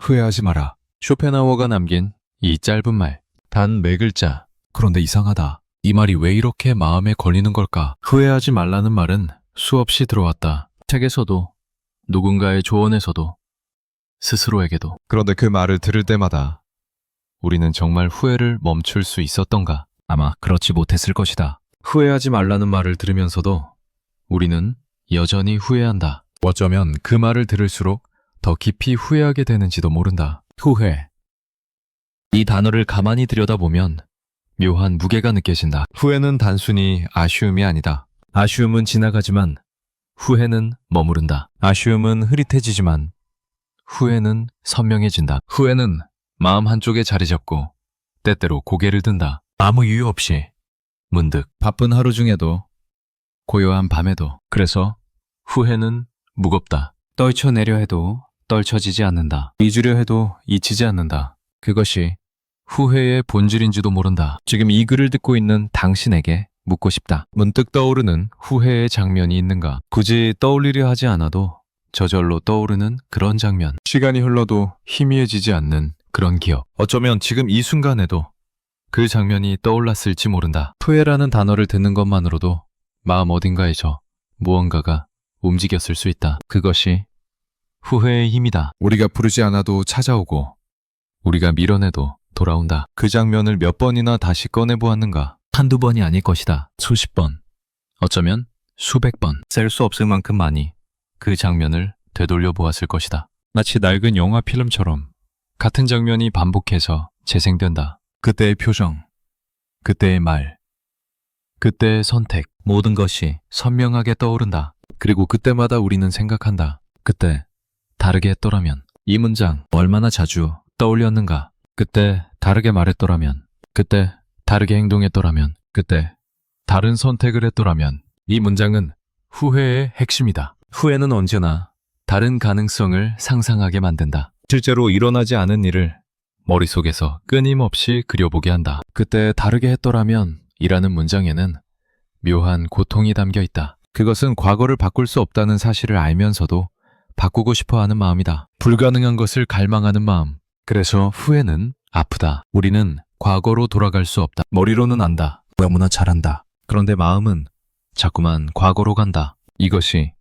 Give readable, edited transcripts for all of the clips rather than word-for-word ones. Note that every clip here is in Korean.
후회하지 마라. 쇼펜하우어가 남긴 이 짧은 말, 단 4글자. 그런데 이상하다. 이 말이 왜 이렇게 마음에 걸리는 걸까? 후회하지 말라는 말은 수없이 들어왔다. 책에서도, 누군가의 조언에서도, 스스로에게도. 그런데 그 말을 들을 때마다 우리는 정말 후회를 멈출 수 있었던가? 아마 그렇지 못했을 것이다. 후회하지 말라는 말을 들으면서도 우리는 여전히 후회한다. 어쩌면 그 말을 들을수록 더 깊이 후회하게 되는지도 모른다. 후회. 이 단어를 가만히 들여다보면 묘한 무게가 느껴진다. 후회는 단순히 아쉬움이 아니다. 아쉬움은 지나가지만 후회는 머무른다. 아쉬움은 흐릿해지지만 후회는 선명해진다. 후회는 마음 한쪽에 자리 잡고 때때로 고개를 든다. 아무 이유 없이 문득 바쁜 하루 중에도 고요한 밤에도. 그래서 후회는 무겁다. 떨쳐내려 해도 떨쳐지지 않는다. 잊으려 해도 잊히지 않는다. 그것이 후회의 본질인지도 모른다. 지금 이 글을 듣고 있는 당신에게 묻고 싶다. 문득 떠오르는 후회의 장면이 있는가? 굳이 떠올리려 하지 않아도 저절로 떠오르는 그런 장면. 시간이 흘러도 희미해지지 않는 그런 기억. 어쩌면 지금 이 순간에도 그 장면이 떠올랐을지 모른다. 후회라는 단어를 듣는 것만으로도 마음 어딘가에서 무언가가 움직였을 수 있다. 그것이 후회의 힘이다. 우리가 부르지 않아도 찾아오고 우리가 밀어내도 돌아온다. 그 장면을 몇 번이나 다시 꺼내보았는가? 한두 번이 아닐 것이다. 수십 번, 어쩌면 수백 번, 셀 수 없을 만큼 많이 그 장면을 되돌려 보았을 것이다. 마치 낡은 영화 필름처럼 같은 장면이 반복해서 재생된다. 그때의 표정, 그때의 말, 그때의 선택, 모든 것이 선명하게 떠오른다. 그리고 그때마다 우리는 생각한다. 그때 다르게 했더라면. 이 문장 얼마나 자주 떠올렸는가? 그때 다르게 말했더라면. 그때 다르게 행동했더라면. 그때 다른 선택을 했더라면. 이 문장은 후회의 핵심이다. 후회는 언제나 다른 가능성을 상상하게 만든다. 실제로 일어나지 않은 일을 머릿속에서 끊임없이 그려보게 한다. 그때 다르게 했더라면 이라는 문장에는 묘한 고통이 담겨 있다. 그것은 과거를 바꿀 수 없다는 사실을 알면서도 바꾸고 싶어 하는 마음이다. 불가능한 것을 갈망하는 마음. 그래서 후회는 아프다. 우리는 과거로 돌아갈 수 없다. 머리로는 안다. 너무나 잘한다. 그런데 마음은 자꾸만 과거로 간다. 이것이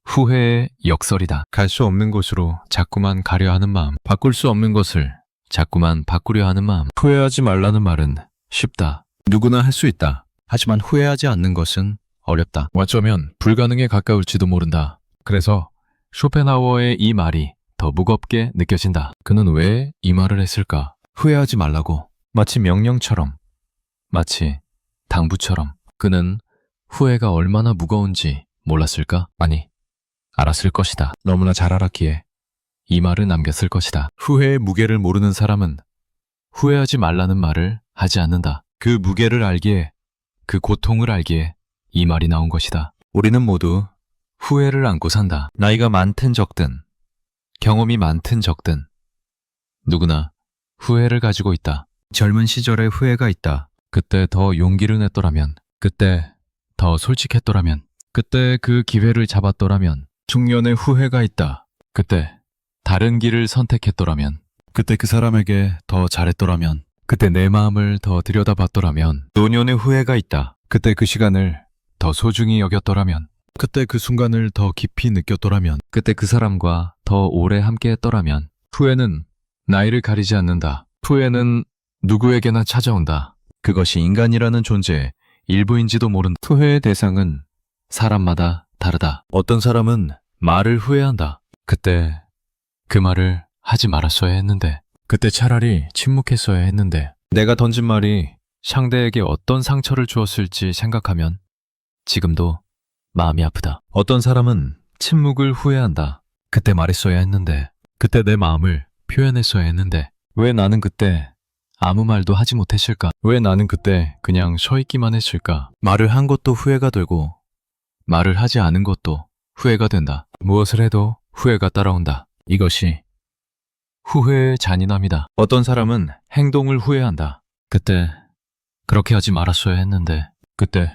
후회의 역설이다. 갈 수 없는 곳으로 자꾸만 가려 하는 마음. 바꿀 수 없는 것을 자꾸만 바꾸려 하는 마음. 후회하지 말라는 말은 쉽다. 누구나 할 수 있다. 하지만 후회하지 않는 것은 어렵다. 어쩌면 불가능에 가까울지도 모른다. 그래서 쇼펜하우어의 이 말이 더 무겁게 느껴진다. 그는 왜 이 말을 했을까? 후회하지 말라고. 마치 명령처럼, 마치 당부처럼. 그는 후회가 얼마나 무거운지 몰랐을까? 아니, 알았을 것이다. 너무나 잘 알았기에 이 말을 남겼을 것이다. 후회의 무게를 모르는 사람은 후회하지 말라는 말을 하지 않는다. 그 무게를 알기에, 그 고통을 알기에 이 말이 나온 것이다. 우리는 모두 후회를 안고 산다. 나이가 많든 적든, 경험이 많든 적든, 누구나 후회를 가지고 있다. 젊은 시절에 후회가 있다. 그때 더 용기를 냈더라면, 그때 더 솔직했더라면, 그때 그 기회를 잡았더라면. 중년에 후회가 있다. 그때 다른 길을 선택했더라면, 그때 그 사람에게 더 잘했더라면, 그때 내 마음을 더 들여다봤더라면. 노년에 후회가 있다. 그때 그 시간을 더 소중히 여겼더라면, 그때 그 순간을 더 깊이 느꼈더라면, 그때 그 사람과 더 오래 함께했더라면. 후회는 나이를 가리지 않는다. 후회는 누구에게나 찾아온다. 그것이 인간이라는 존재의 일부인지도 모른다. 후회의 대상은 사람마다 다르다. 어떤 사람은 말을 후회한다. 그때 그 말을 하지 말았어야 했는데, 그때 차라리 침묵했어야 했는데, 내가 던진 말이 상대에게 어떤 상처를 주었을지 생각하면 지금도 마음이 아프다. 어떤 사람은 침묵을 후회한다. 그때 말했어야 했는데, 그때 내 마음을 표현했어야 했는데, 왜 나는 그때 아무 말도 하지 못했을까? 왜 나는 그때 그냥 서 있기만 했을까? 말을 한 것도 후회가 되고 말을 하지 않은 것도 후회가 된다. 무엇을 해도 후회가 따라온다. 이것이 후회의 잔인함이다. 어떤 사람은 행동을 후회한다. 그때 그렇게 하지 말았어야 했는데, 그때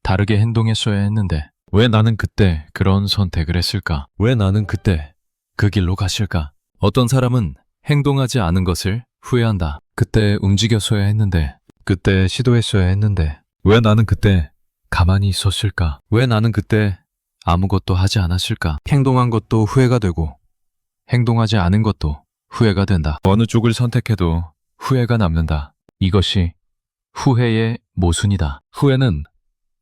다르게 행동했어야 했는데, 왜 나는 그때 그런 선택을 했을까? 왜 나는 그때 그 길로 갔을까? 어떤 사람은 행동하지 않은 것을 후회한다. 그때 움직였어야 했는데, 그때 시도했어야 했는데, 왜 나는 그때 가만히 있었을까? 왜 나는 그때 아무것도 하지 않았을까? 행동한 것도 후회가 되고, 행동하지 않은 것도 후회가 된다. 어느 쪽을 선택해도 후회가 남는다. 이것이 후회의 모순이다. 후회는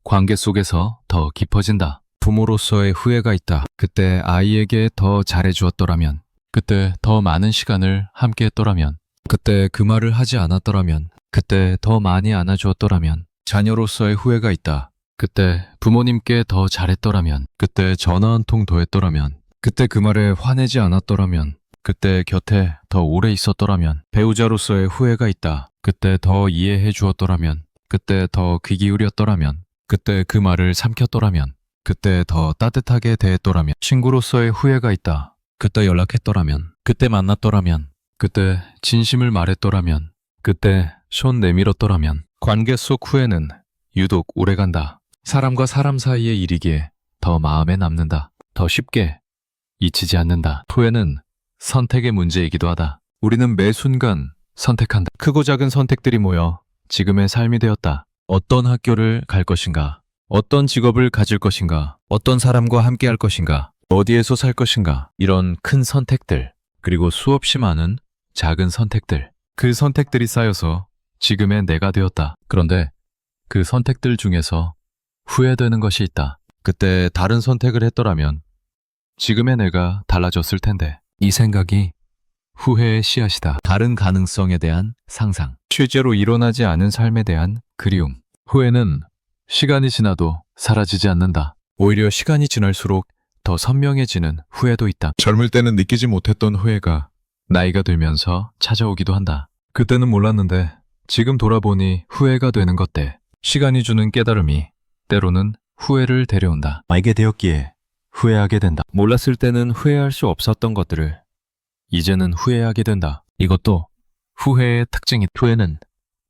관계 속에서 더 깊어진다. 부모로서의 후회가 있다. 그때 아이에게 더 잘해주었더라면, 그때 더 많은 시간을 함께 했더라면, 그때 그 말을 하지 않았더라면, 그때 더 많이 안아주었더라면. 자녀로서의 후회가 있다. 그때 부모님께 더 잘했더라면, 그때 전화 한 통 더 했더라면, 그때 그 말에 화내지 않았더라면, 그때 곁에 더 오래 있었더라면. 배우자로서의 후회가 있다. 그때 더 이해해 주었더라면, 그때 더 귀 기울였더라면, 그때 그 말을 삼켰더라면, 그때 더 따뜻하게 대했더라면. 친구로서의 후회가 있다. 그때 연락했더라면, 그때 만났더라면, 그때 진심을 말했더라면, 그때 손 내밀었더라면. 관계 속 후회는 유독 오래간다. 사람과 사람 사이의 일이기에 더 마음에 남는다. 더 쉽게 잊히지 않는다. 후회는 선택의 문제이기도 하다. 우리는 매 순간 선택한다. 크고 작은 선택들이 모여 지금의 삶이 되었다. 어떤 학교를 갈 것인가? 어떤 직업을 가질 것인가? 어떤 사람과 함께 할 것인가? 어디에서 살 것인가? 이런 큰 선택들, 그리고 수없이 많은 작은 선택들. 그 선택들이 쌓여서 지금의 내가 되었다. 그런데 그 선택들 중에서 후회되는 것이 있다. 그때 다른 선택을 했더라면 지금의 내가 달라졌을 텐데. 이 생각이 후회의 씨앗이다. 다른 가능성에 대한 상상. 실제로 일어나지 않은 삶에 대한 그리움. 후회는 시간이 지나도 사라지지 않는다. 오히려 시간이 지날수록 더 선명해지는 후회도 있다. 젊을 때는 느끼지 못했던 후회가 나이가 들면서 찾아오기도 한다. 그때는 몰랐는데 지금 돌아보니 후회가 되는 것들. 시간이 주는 깨달음이 때로는 후회를 데려온다. 알게 되었기에 후회하게 된다. 몰랐을 때는 후회할 수 없었던 것들을 이제는 후회하게 된다. 이것도 후회의 특징이. 후회는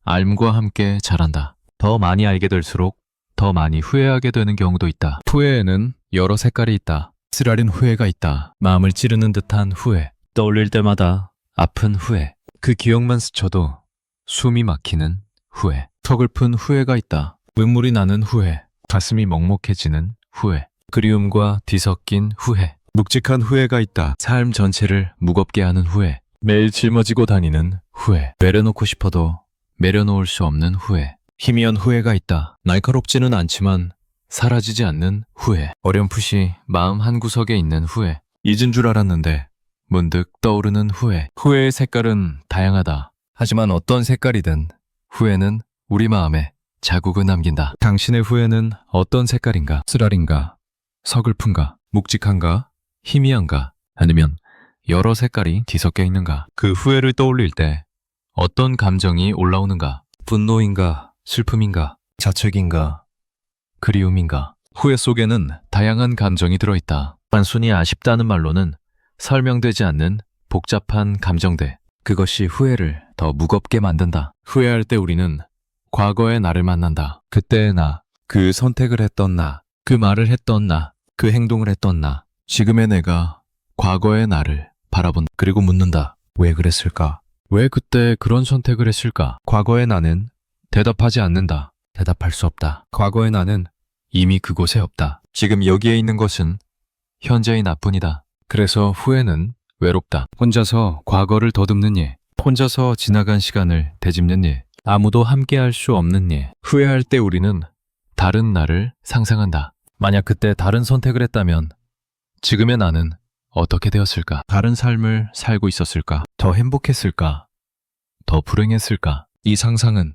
알과 함께 자란다. 더 많이 알게 될수록 더 많이 후회하게 되는 경우도 있다. 후회에는 여러 색깔이 있다. 쓰라린 후회가 있다. 마음을 찌르는 듯한 후회. 떠올릴 때마다 아픈 후회. 그 기억만 스쳐도 숨이 막히는 후회. 서글픈 후회가 있다. 눈물이 나는 후회. 가슴이 먹먹해지는 후회. 그리움과 뒤섞인 후회. 묵직한 후회가 있다. 삶 전체를 무겁게 하는 후회. 매일 짊어지고 다니는 후회. 내려놓고 싶어도 내려놓을 수 없는 후회. 희미한 후회가 있다. 날카롭지는 않지만 사라지지 않는 후회. 어렴풋이 마음 한구석에 있는 후회. 잊은 줄 알았는데 문득 떠오르는 후회. 후회의 색깔은 다양하다. 하지만 어떤 색깔이든 후회는 우리 마음에 자국을 남긴다. 당신의 후회는 어떤 색깔인가? 쓰라린가? 서글픈가? 묵직한가? 희미한가? 아니면 여러 색깔이 뒤섞여 있는가? 그 후회를 떠올릴 때 어떤 감정이 올라오는가? 분노인가? 슬픔인가? 자책인가? 그리움인가? 후회 속에는 다양한 감정이 들어있다. 단순히 아쉽다는 말로는 설명되지 않는 복잡한 감정들. 그것이 후회를 더 무겁게 만든다. 후회할 때 우리는 과거의 나를 만난다. 그때의 나, 그 선택을 했던 나, 그 말을 했던 나, 그 행동을 했던 나. 지금의 내가 과거의 나를 바라본다. 그리고 묻는다. 왜 그랬을까? 왜 그때 그런 선택을 했을까? 과거의 나는 대답하지 않는다. 대답할 수 없다. 과거의 나는 이미 그곳에 없다. 지금 여기에 있는 것은 현재의 나뿐이다. 그래서 후회는 외롭다. 혼자서 과거를 더듬는 일, 혼자서 지나간 시간을 되짚는 일, 아무도 함께할 수 없는 일. 후회할 때 우리는 다른 나를 상상한다. 만약 그때 다른 선택을 했다면 지금의 나는 어떻게 되었을까? 다른 삶을 살고 있었을까? 더 행복했을까? 더 불행했을까? 이 상상은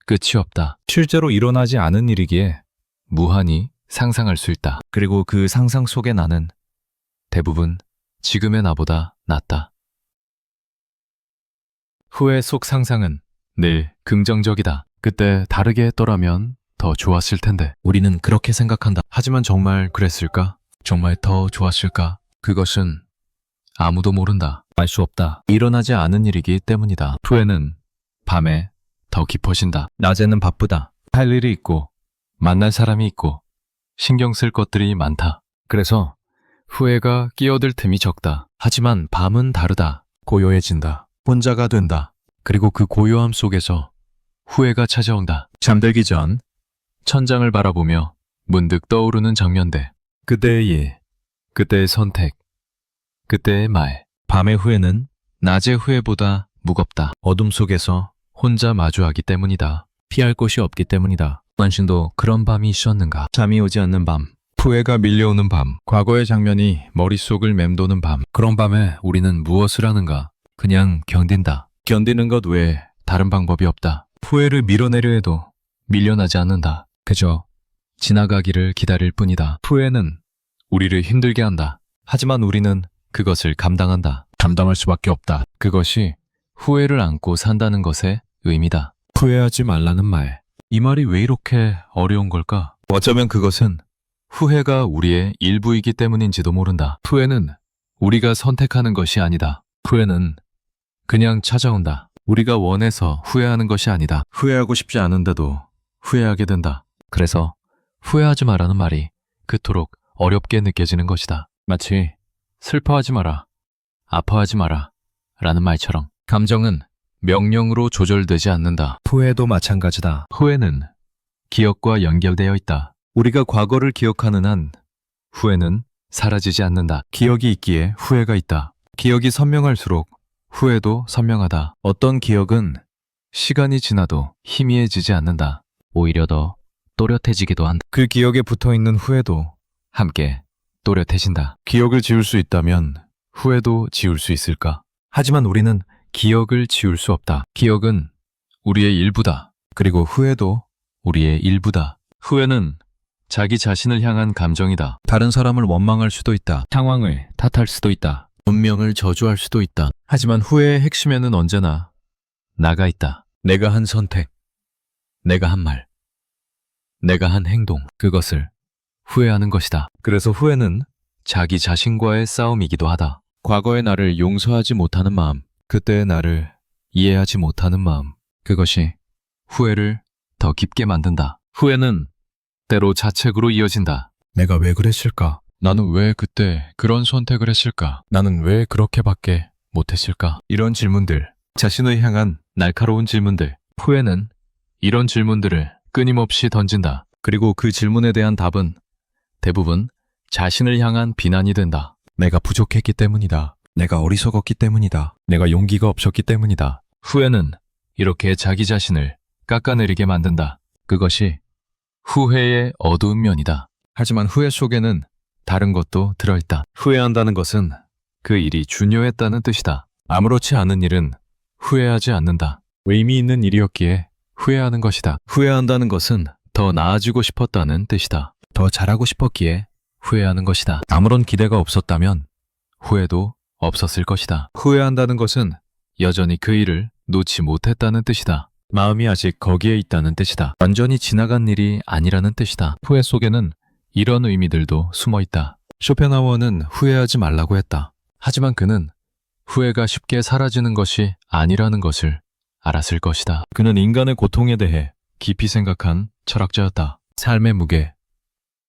끝이 없다. 실제로 일어나지 않은 일이기에 무한히 상상할 수 있다. 그리고 그 상상 속의 나는 대부분 지금의 나보다 낫다. 후회 속 상상은 늘 긍정적이다. 그때 다르게 했더라면 더 좋았을 텐데. 우리는 그렇게 생각한다. 하지만 정말 그랬을까? 정말 더 좋았을까? 그것은 아무도 모른다. 알 수 없다. 일어나지 않은 일이기 때문이다. 후회는 밤에 더 깊어진다. 낮에는 바쁘다. 할 일이 있고 만날 사람이 있고 신경 쓸 것들이 많다. 그래서 후회가 끼어들 틈이 적다. 하지만 밤은 다르다. 고요해진다. 혼자가 된다. 그리고 그 고요함 속에서 후회가 찾아온다. 잠들기 전 천장을 바라보며 문득 떠오르는 장면들. 그때의 일, 그때의 선택, 그때의 말. 밤의 후회는 낮의 후회보다 무겁다. 어둠 속에서 혼자 마주하기 때문이다. 피할 곳이 없기 때문이다. 당신도 그런 밤이 있었는가? 잠이 오지 않는 밤, 후회가 밀려오는 밤, 과거의 장면이 머릿속을 맴도는 밤. 그런 밤에 우리는 무엇을 하는가? 그냥 견딘다. 견디는 것 외에 다른 방법이 없다. 후회를 밀어내려 해도 밀려나지 않는다. 그저 지나가기를 기다릴 뿐이다. 후회는 우리를 힘들게 한다. 하지만 우리는 그것을 감당한다. 감당할 수밖에 없다. 그것이 후회를 안고 산다는 것의 의미다. 후회하지 말라는 말. 이 말이 왜 이렇게 어려운 걸까? 어쩌면 그것은 후회가 우리의 일부이기 때문인지도 모른다. 후회는 우리가 선택하는 것이 아니다. 후회는 그냥 찾아온다. 우리가 원해서 후회하는 것이 아니다. 후회하고 싶지 않은데도 후회하게 된다. 그래서 후회하지 마라는 말이 그토록 어렵게 느껴지는 것이다. 마치 슬퍼하지 마라, 아파하지 마라 라는 말처럼 감정은 명령으로 조절되지 않는다. 후회도 마찬가지다. 후회는 기억과 연결되어 있다. 우리가 과거를 기억하는 한 후회는 사라지지 않는다. 기억이 있기에 후회가 있다. 기억이 선명할수록 후회도 선명하다. 어떤 기억은 시간이 지나도 희미해지지 않는다. 오히려 더 또렷해지기도 한다. 그 기억에 붙어있는 후회도 함께 또렷해진다. 기억을 지울 수 있다면 후회도 지울 수 있을까? 하지만 우리는 기억을 지울 수 없다. 기억은 우리의 일부다. 그리고 후회도 우리의 일부다. 후회는 자기 자신을 향한 감정이다. 다른 사람을 원망할 수도 있다. 상황을 탓할 수도 있다. 운명을 저주할 수도 있다. 하지만 후회의 핵심에는 언제나 나가 있다. 내가 한 선택, 내가 한 말, 내가 한 행동, 그것을 후회하는 것이다. 그래서 후회는 자기 자신과의 싸움이기도 하다. 과거의 나를 용서하지 못하는 마음, 그때의 나를 이해하지 못하는 마음, 그것이 후회를 더 깊게 만든다. 후회는 때로 자책으로 이어진다. 내가 왜 그랬을까? 나는 왜 그때 그런 선택을 했을까? 나는 왜 그렇게밖에 못했을까? 이런 질문들, 자신을 향한 날카로운 질문들. 후회는 이런 질문들을 끊임없이 던진다. 그리고 그 질문에 대한 답은 대부분 자신을 향한 비난이 된다. 내가 부족했기 때문이다. 내가 어리석었기 때문이다. 내가 용기가 없었기 때문이다. 후회는 이렇게 자기 자신을 깎아내리게 만든다. 그것이 후회의 어두운 면이다. 하지만 후회 속에는 다른 것도 들어있다. 후회한다는 것은 그 일이 중요했다는 뜻이다. 아무렇지 않은 일은 후회하지 않는다. 의미 있는 일이었기에 후회하는 것이다. 후회한다는 것은 더 나아지고 싶었다는 뜻이다. 더 잘하고 싶었기에 후회하는 것이다. 아무런 기대가 없었다면 후회도 없었을 것이다. 후회한다는 것은 여전히 그 일을 놓지 못했다는 뜻이다. 마음이 아직 거기에 있다는 뜻이다. 완전히 지나간 일이 아니라는 뜻이다. 후회 속에는 이런 의미들도 숨어 있다. 쇼펜하우어는 후회하지 말라고 했다. 하지만 그는 후회가 쉽게 사라지는 것이 아니라는 것을 알았을 것이다. 그는 인간의 고통에 대해 깊이 생각한 철학자였다. 삶의 무게,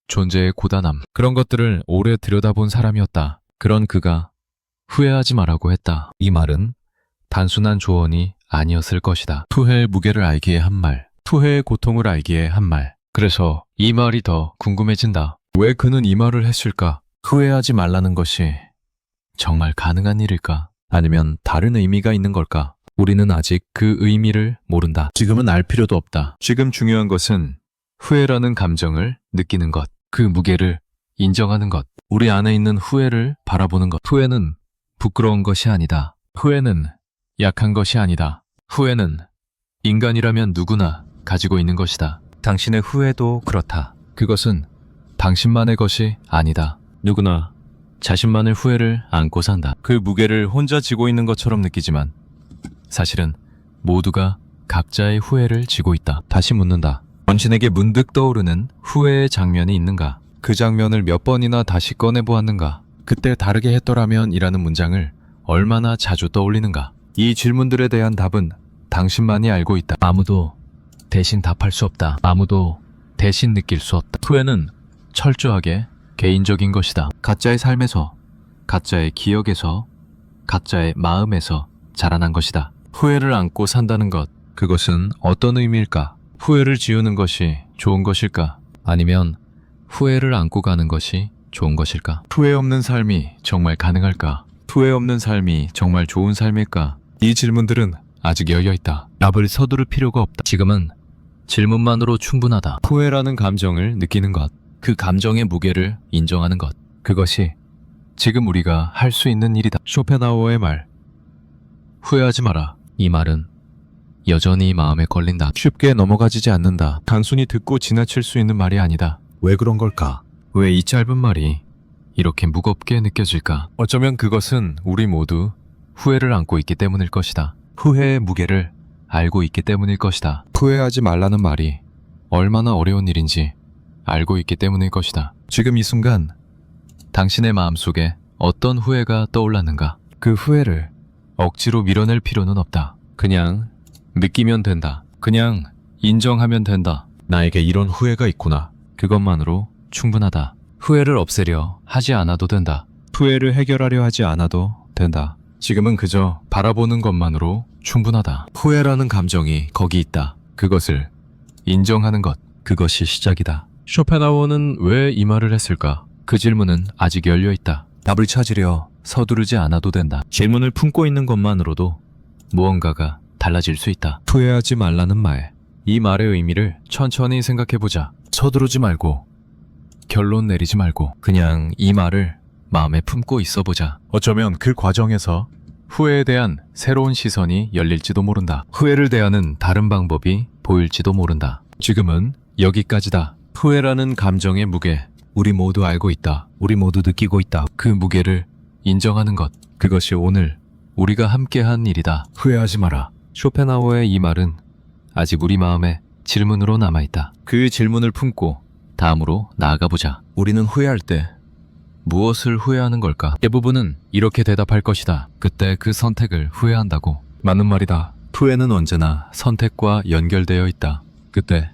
존재의 고단함, 그런 것들을 오래 들여다본 사람이었다. 그런 그가 후회하지 말라고 했다. 이 말은 단순한 조언이 아니었을 것이다. 후회의 무게를 알기에 한 말, 후회의 고통을 알기에 한 말. 그래서 이 말이 더 궁금해진다. 왜 그는 이 말을 했을까? 후회하지 말라는 것이 정말 가능한 일일까? 아니면 다른 의미가 있는 걸까? 우리는 아직 그 의미를 모른다. 지금은 알 필요도 없다. 지금 중요한 것은 후회라는 감정을 느끼는 것, 그 무게를 인정하는 것, 우리 안에 있는 후회를 바라보는 것. 후회는 부끄러운 것이 아니다. 후회는 약한 것이 아니다. 후회는 인간이라면 누구나 가지고 있는 것이다. 당신의 후회도 그렇다. 그것은 당신만의 것이 아니다. 누구나 자신만의 후회를 안고 산다. 그 무게를 혼자 지고 있는 것처럼 느끼지만 사실은 모두가 각자의 후회를 지고 있다. 다시 묻는다. 당신에게 문득 떠오르는 후회의 장면이 있는가? 그 장면을 몇 번이나 다시 꺼내보았는가? 그때 다르게 했더라면 이라는 문장을 얼마나 자주 떠올리는가? 이 질문들에 대한 답은 당신만이 알고 있다. 아무도 대신 답할 수 없다. 아무도 대신 느낄 수 없다. 후회는 철저하게 개인적인 것이다. 가짜의 삶에서, 가짜의 기억에서 각자의 마음에서 자라난 것이다. 후회를 안고 산다는 것, 그것은 어떤 의미일까? 후회를 지우는 것이 좋은 것일까? 아니면 후회를 안고 가는 것이 좋은 것일까? 후회 없는 삶이 정말 가능할까? 후회 없는 삶이 정말 좋은 삶일까? 이 질문들은 아직 열려있다. 답을 서두를 필요가 없다. 지금은 질문만으로 충분하다. 후회라는 감정을 느끼는 것, 그 감정의 무게를 인정하는 것, 그것이 지금 우리가 할 수 있는 일이다. 쇼펜하우어의 말, 후회하지 마라. 이 말은 여전히 마음에 걸린다. 쉽게 넘어가지지 않는다. 단순히 듣고 지나칠 수 있는 말이 아니다. 왜 그런 걸까? 왜 이 짧은 말이 이렇게 무겁게 느껴질까? 어쩌면 그것은 우리 모두 후회를 안고 있기 때문일 것이다. 후회의 무게를 알고 있기 때문일 것이다. 후회하지 말라는 말이 얼마나 어려운 일인지 알고 있기 때문일 것이다. 지금 이 순간 당신의 마음속에 어떤 후회가 떠올랐는가? 그 후회를 억지로 밀어낼 필요는 없다. 그냥 느끼면 된다. 그냥 인정하면 된다. 나에게 이런 후회가 있구나. 그것만으로 충분하다. 후회를 없애려 하지 않아도 된다. 후회를 해결하려 하지 않아도 된다. 지금은 그저 바라보는 것만으로 충분하다. 후회라는 감정이 거기 있다. 그것을 인정하는 것, 그것이 시작이다. 쇼펜하우어는 왜 이 말을 했을까? 그 질문은 아직 열려있다. 답을 찾으려 서두르지 않아도 된다. 질문을 품고 있는 것만으로도 무언가가 달라질 수 있다. 후회하지 말라는 말. 이 말의 의미를 천천히 생각해보자. 서두르지 말고 결론 내리지 말고 그냥 이 말을 마음에 품고 있어보자. 어쩌면 그 과정에서 후회에 대한 새로운 시선이 열릴지도 모른다. 후회를 대하는 다른 방법이 보일지도 모른다. 지금은 여기까지다. 후회라는 감정의 무게, 우리 모두 알고 있다. 우리 모두 느끼고 있다. 그 무게를 인정하는 것, 그것이 오늘 우리가 함께한 일이다. 후회하지 마라. 쇼펜하우어의 이 말은 아직 우리 마음에 질문으로 남아있다. 그 질문을 품고 다음으로 나아가보자. 우리는 후회할 때 무엇을 후회하는 걸까? 대부분은 이렇게 대답할 것이다. 그때 그 선택을 후회한다고. 맞는 말이다. 후회는 언제나 선택과 연결되어 있다. 그때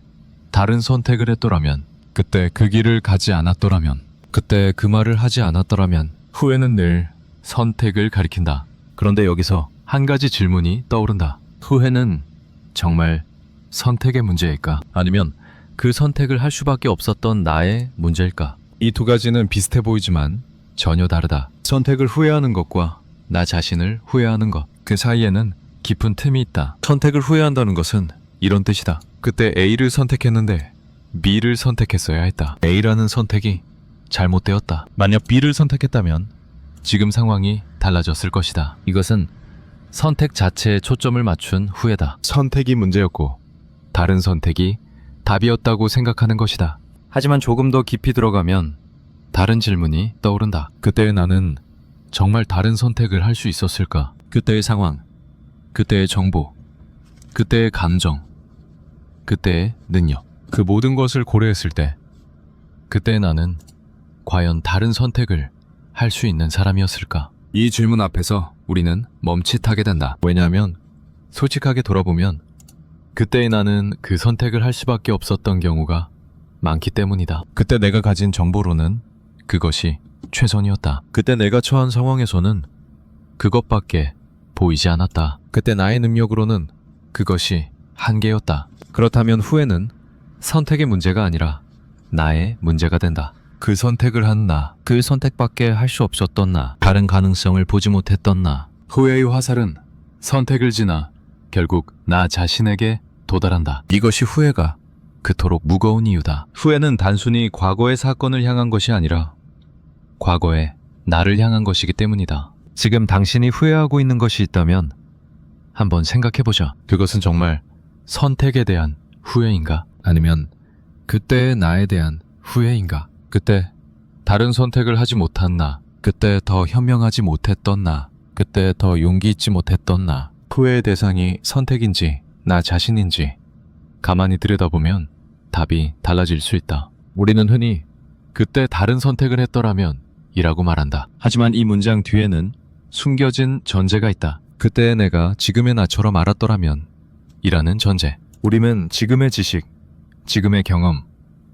다른 선택을 했더라면, 그때 그 길을 가지 않았더라면, 그때 그 말을 하지 않았더라면, 후회는 늘 선택을 가리킨다. 그런데 여기서 한 가지 질문이 떠오른다. 후회는 정말 선택의 문제일까? 아니면 그 선택을 할 수밖에 없었던 나의 문제일까? 이 두 가지는 비슷해 보이지만 전혀 다르다. 선택을 후회하는 것과 나 자신을 후회하는 것, 그 사이에는 깊은 틈이 있다. 선택을 후회한다는 것은 이런 뜻이다. 그때 A를 선택했는데 B를 선택했어야 했다. A라는 선택이 잘못되었다. 만약 B를 선택했다면 지금 상황이 달라졌을 것이다. 이것은 선택 자체에 초점을 맞춘 후회다. 선택이 문제였고 다른 선택이 답이었다고 생각하는 것이다. 하지만 조금 더 깊이 들어가면 다른 질문이 떠오른다. 그때의 나는 정말 다른 선택을 할 수 있었을까? 그때의 상황, 그때의 정보, 그때의 감정, 그때의 능력, 그 모든 것을 고려했을 때 그때의 나는 과연 다른 선택을 할 수 있는 사람이었을까? 이 질문 앞에서 우리는 멈칫하게 된다. 왜냐하면 솔직하게 돌아보면 그때의 나는 그 선택을 할 수밖에 없었던 경우가 많기 때문이다. 그때 내가 가진 정보로는 그것이 최선이었다. 그때 내가 처한 상황에서는 그것밖에 보이지 않았다. 그때 나의 능력으로는 그것이 한계였다. 그렇다면 후회는 선택의 문제가 아니라 나의 문제가 된다. 그 선택을 한 나, 그 선택밖에 할 수 없었던 나, 다른 가능성을 보지 못했던 나. 후회의 화살은 선택을 지나 결국 나 자신에게 도달한다. 이것이 후회가 그토록 무거운 이유다. 후회는 단순히 과거의 사건을 향한 것이 아니라 과거의 나를 향한 것이기 때문이다. 지금 당신이 후회하고 있는 것이 있다면 한번 생각해보자. 그것은 정말 선택에 대한 후회인가? 아니면 그때의 나에 대한 후회인가? 그때 다른 선택을 하지 못한 나, 그때 더 현명하지 못했던 나, 그때 더 용기 있지 못했던 나. 후회의 대상이 선택인지 나 자신인지 가만히 들여다보면 답이 달라질 수 있다. 우리는 흔히 그때 다른 선택을 했더라면 이라고 말한다. 하지만 이 문장 뒤에는 숨겨진 전제가 있다. 그때의 내가 지금의 나처럼 알았더라면 이라는 전제. 우리는 지금의 지식, 지금의 경험,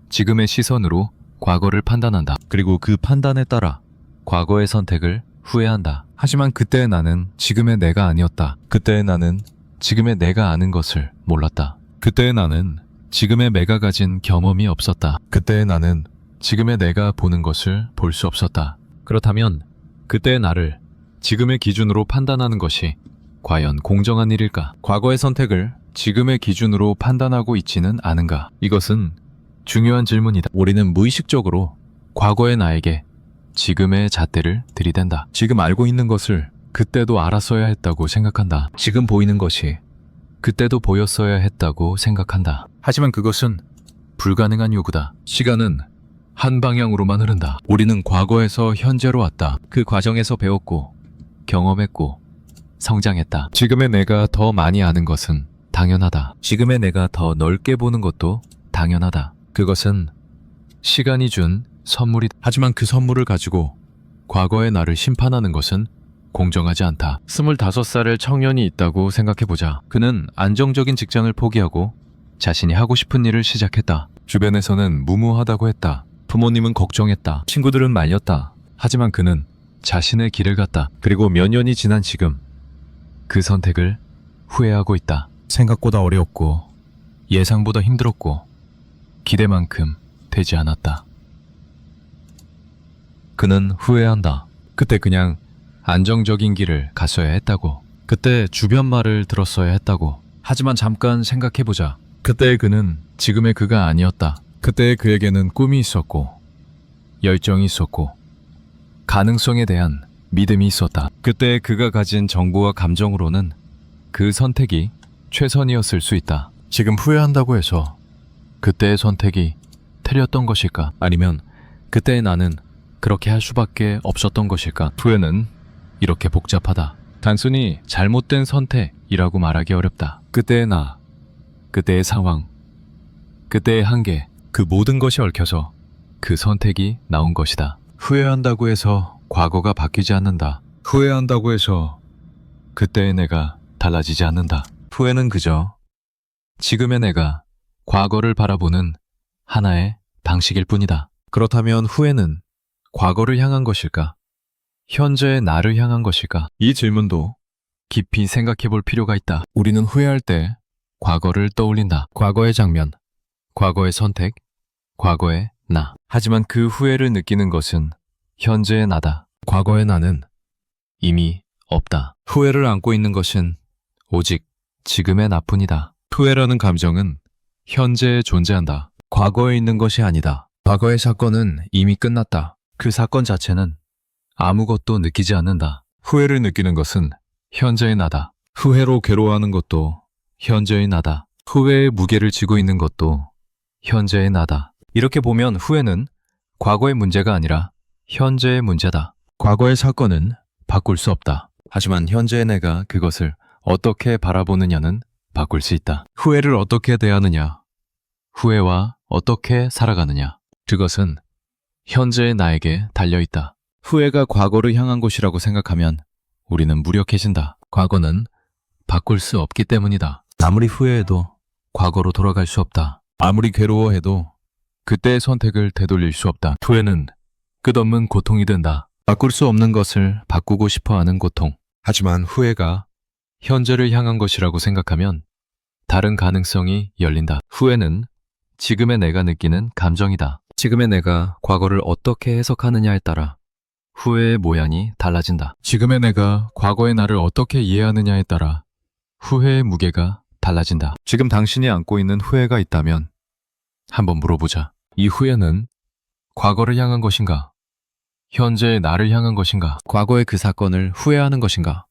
지금의 시선으로 과거를 판단한다. 그리고 그 판단에 따라 과거의 선택을 후회한다. 하지만 그때의 나는 지금의 내가 아니었다. 그때의 나는 지금의 내가 아는 것을 몰랐다. 그때의 나는 지금의 내가 가진 경험이 없었다. 그때의 나는 지금의 내가 보는 것을 볼 수 없었다. 그렇다면 그때의 나를 지금의 기준으로 판단하는 것이 과연 공정한 일일까? 과거의 선택을 지금의 기준으로 판단하고 있지는 않은가? 이것은 중요한 질문이다. 우리는 무의식적으로 과거의 나에게 지금의 잣대를 들이댄다. 지금 알고 있는 것을 그때도 알았어야 했다고 생각한다. 지금 보이는 것이 그때도 보였어야 했다고 생각한다. 하지만 그것은 불가능한 요구다. 시간은 한 방향으로만 흐른다. 우리는 과거에서 현재로 왔다. 그 과정에서 배웠고, 경험했고, 성장했다. 지금의 내가 더 많이 아는 것은 당연하다. 지금의 내가 더 넓게 보는 것도 당연하다. 그것은 시간이 준 선물이다. 하지만 그 선물을 가지고 과거의 나를 심판하는 것은 공정하지 않다. 25살의 청년이 있다고 생각해보자. 그는 안정적인 직장을 포기하고 자신이 하고 싶은 일을 시작했다. 주변에서는 무모하다고 했다. 부모님은 걱정했다. 친구들은 말렸다. 하지만 그는 자신의 길을 갔다. 그리고 몇 년이 지난 지금 그 선택을 후회하고 있다. 생각보다 어려웠고 예상보다 힘들었고 기대만큼 되지 않았다. 그는 후회한다. 그때 그냥 안정적인 길을 갔어야 했다고. 그때 주변 말을 들었어야 했다고. 하지만 잠깐 생각해보자. 그때의 그는 지금의 그가 아니었다. 그때의 그에게는 꿈이 있었고 열정이 있었고 가능성에 대한 믿음이 있었다. 그때의 그가 가진 정보와 감정으로는 그 선택이 최선이었을 수 있다. 지금 후회한다고 해서 그때의 선택이 틀렸던 것일까? 아니면 그때의 나는 그렇게 할 수밖에 없었던 것일까? 후회는 이렇게 복잡하다. 단순히 잘못된 선택이라고 말하기 어렵다. 그때의 나, 그때의 상황, 그때의 한계, 그 모든 것이 얽혀서 그 선택이 나온 것이다. 후회한다고 해서 과거가 바뀌지 않는다. 후회한다고 해서 그때의 내가 달라지지 않는다. 후회는 그저 지금의 내가 과거를 바라보는 하나의 방식일 뿐이다. 그렇다면 후회는 과거를 향한 것일까? 현재의 나를 향한 것일까? 이 질문도 깊이 생각해 볼 필요가 있다. 우리는 후회할 때 과거를 떠올린다. 과거의 장면, 과거의 선택, 과거의 나. 하지만 그 후회를 느끼는 것은 현재의 나다. 과거의 나는 이미 없다. 후회를 안고 있는 것은 오직 지금의 나뿐이다. 후회라는 감정은 현재에 존재한다. 과거에 있는 것이 아니다. 과거의 사건은 이미 끝났다. 그 사건 자체는 아무것도 느끼지 않는다. 후회를 느끼는 것은 현재의 나다. 후회로 괴로워하는 것도 현재의 나다. 후회의 무게를 지고 있는 것도 현재의 나다. 이렇게 보면 후회는 과거의 문제가 아니라 현재의 문제다. 과거의 사건은 바꿀 수 없다. 하지만 현재의 내가 그것을 어떻게 바라보느냐는 바꿀 수 있다. 후회를 어떻게 대하느냐, 후회와 어떻게 살아가느냐, 그것은 현재의 나에게 달려있다. 후회가 과거를 향한 곳이라고 생각하면 우리는 무력해진다. 과거는 바꿀 수 없기 때문이다. 아무리 후회해도 과거로 돌아갈 수 없다. 아무리 괴로워해도 그때의 선택을 되돌릴 수 없다. 후회는 끝없는 고통이 된다. 바꿀 수 없는 것을 바꾸고 싶어하는 고통. 하지만 후회가 현재를 향한 것이라고 생각하면 다른 가능성이 열린다. 후회는 지금의 내가 느끼는 감정이다. 지금의 내가 과거를 어떻게 해석하느냐에 따라 후회의 모양이 달라진다. 지금의 내가 과거의 나를 어떻게 이해하느냐에 따라 후회의 무게가 달라진다. 지금 당신이 안고 있는 후회가 있다면 한번 물어보자. 이 후회는 과거를 향한 것인가? 현재의 나를 향한 것인가? 과거의 그 사건을 후회하는 것인가?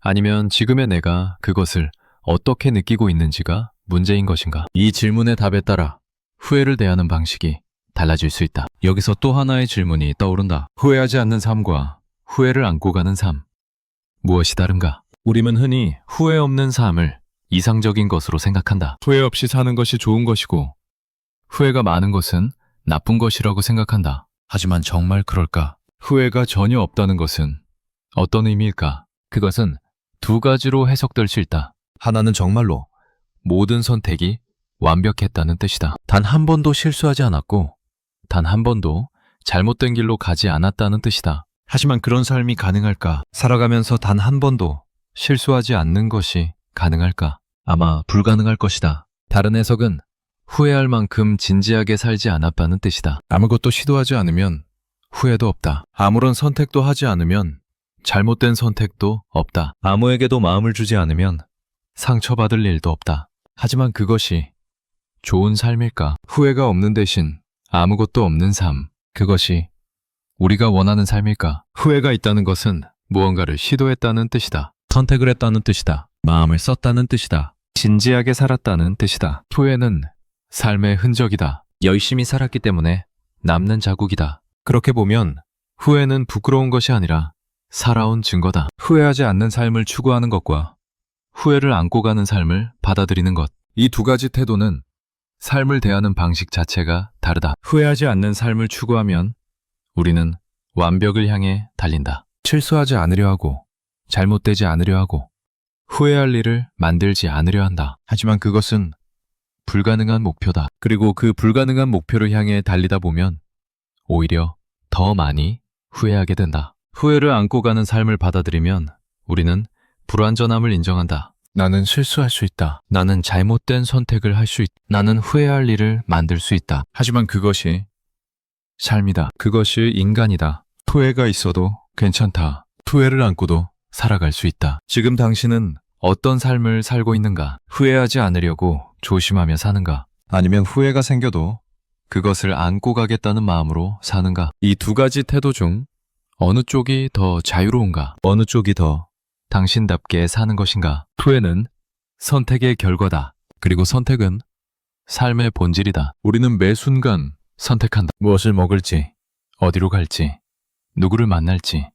아니면 지금의 내가 그것을 어떻게 느끼고 있는지가 문제인 것인가? 이 질문의 답에 따라 후회를 대하는 방식이 달라질 수 있다. 여기서 또 하나의 질문이 떠오른다. 후회하지 않는 삶과 후회를 안고 가는 삶. 무엇이 다른가? 우리는 흔히 후회 없는 삶을 이상적인 것으로 생각한다. 후회 없이 사는 것이 좋은 것이고 후회가 많은 것은 나쁜 것이라고 생각한다. 하지만 정말 그럴까? 후회가 전혀 없다는 것은 어떤 의미일까? 그것은 두 가지로 해석될 수 있다. 하나는 정말로 모든 선택이 완벽했다는 뜻이다. 단 한 번도 실수하지 않았고 단 한 번도 잘못된 길로 가지 않았다는 뜻이다. 하지만 그런 삶이 가능할까? 살아가면서 단 한 번도 실수하지 않는 것이 가능할까? 아마 불가능할 것이다. 다른 해석은 후회할 만큼 진지하게 살지 않았다는 뜻이다. 아무것도 시도하지 않으면 후회도 없다. 아무런 선택도 하지 않으면 잘못된 선택도 없다. 아무에게도 마음을 주지 않으면 상처받을 일도 없다. 하지만 그것이 좋은 삶일까? 후회가 없는 대신 아무것도 없는 삶. 그것이 우리가 원하는 삶일까? 후회가 있다는 것은 무언가를 시도했다는 뜻이다. 선택을 했다는 뜻이다. 마음을 썼다는 뜻이다. 진지하게 살았다는 뜻이다. 후회는 삶의 흔적이다. 열심히 살았기 때문에 남는 자국이다. 그렇게 보면 후회는 부끄러운 것이 아니라 살아온 증거다. 후회하지 않는 삶을 추구하는 것과 후회를 안고 가는 삶을 받아들이는 것. 이 두 가지 태도는 삶을 대하는 방식 자체가 다르다. 후회하지 않는 삶을 추구하면 우리는 완벽을 향해 달린다. 실수하지 않으려 하고 잘못되지 않으려 하고 후회할 일을 만들지 않으려 한다. 하지만 그것은 불가능한 목표다. 그리고 그 불가능한 목표를 향해 달리다 보면 오히려 더 많이 후회하게 된다. 후회를 안고 가는 삶을 받아들이면 우리는 불완전함을 인정한다. 나는 실수할 수 있다. 나는 잘못된 선택을 할 수 있다. 나는 후회할 일을 만들 수 있다. 하지만 그것이 삶이다. 그것이 인간이다. 후회가 있어도 괜찮다. 후회를 안고도 살아갈 수 있다. 지금 당신은 어떤 삶을 살고 있는가? 후회하지 않으려고 조심하며 사는가? 아니면 후회가 생겨도 그것을 안고 가겠다는 마음으로 사는가? 이 두 가지 태도 중 어느 쪽이 더 자유로운가? 어느 쪽이 더 당신답게 사는 것인가? 후회는 선택의 결과다. 그리고 선택은 삶의 본질이다. 우리는 매 순간 선택한다. 무엇을 먹을지, 어디로 갈지, 누구를 만날지,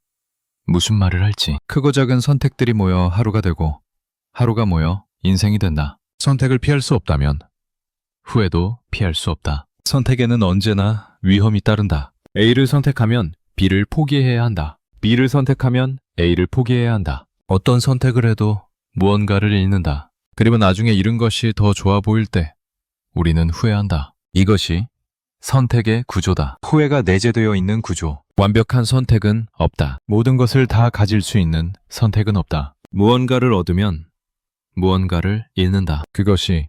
무슨 말을 할지. 크고 작은 선택들이 모여 하루가 되고 하루가 모여 인생이 된다. 선택을 피할 수 없다면 후회도 피할 수 없다. 선택에는 언제나 위험이 따른다. A를 선택하면 B를 포기해야 한다. B를 선택하면 A를 포기해야 한다. 어떤 선택을 해도 무언가를 잃는다. 그리고 나중에 잃은 것이 더 좋아 보일 때 우리는 후회한다. 이것이 선택의 구조다. 후회가 내재되어 있는 구조. 완벽한 선택은 없다. 모든 것을 다 가질 수 있는 선택은 없다. 무언가를 얻으면 무언가를 잃는다. 그것이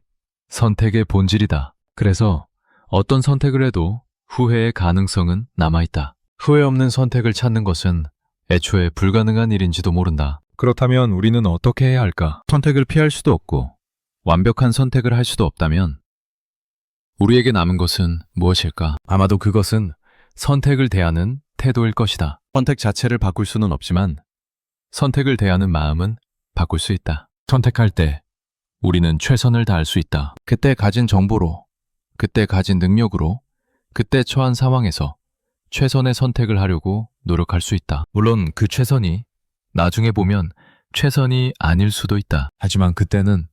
선택의 본질이다. 그래서 어떤 선택을 해도 후회의 가능성은 남아있다. 후회 없는 선택을 찾는 것은 애초에 불가능한 일인지도 모른다. 그렇다면 우리는 어떻게 해야 할까? 선택을 피할 수도 없고 완벽한 선택을 할 수도 없다면 우리에게 남은 것은 무엇일까? 아마도 그것은 선택을 대하는 태도일 것이다. 선택 자체를 바꿀 수는 없지만 선택을 대하는 마음은 바꿀 수 있다. 선택할 때 우리는 최선을 다할 수 있다. 그때 가진 정보로, 그때 가진 능력으로, 그때 처한 상황에서 최선의 선택을 하려고 노력할 수 있다. 물론 그 최선이 나중에 보면 최선이 아닐 수도 있다. 하지만 그때는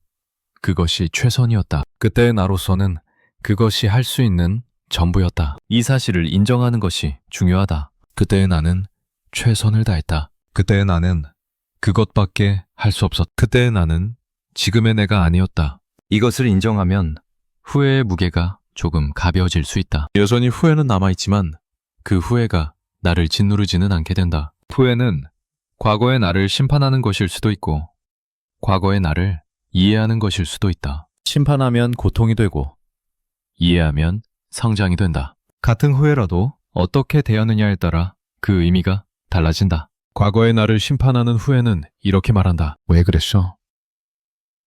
그것이 최선이었다. 그때의 나로서는 그것이 할 수 있는 전부였다. 이 사실을 인정하는 것이 중요하다. 그때의 나는 최선을 다했다. 그때의 나는 그것밖에 할 수 없었다. 그때의 나는 지금의 내가 아니었다. 이것을 인정하면 후회의 무게가 조금 가벼워질 수 있다. 여전히 후회는 남아있지만 그 후회가 나를 짓누르지는 않게 된다. 후회는 과거의 나를 심판하는 것일 수도 있고 과거의 나를 이해하는 것일 수도 있다. 심판하면 고통이 되고 이해하면 성장이 된다. 같은 후회라도 어떻게 대하느냐에 따라 그 의미가 달라진다. 과거의 나를 심판하는 후회는 이렇게 말한다. 왜 그랬어?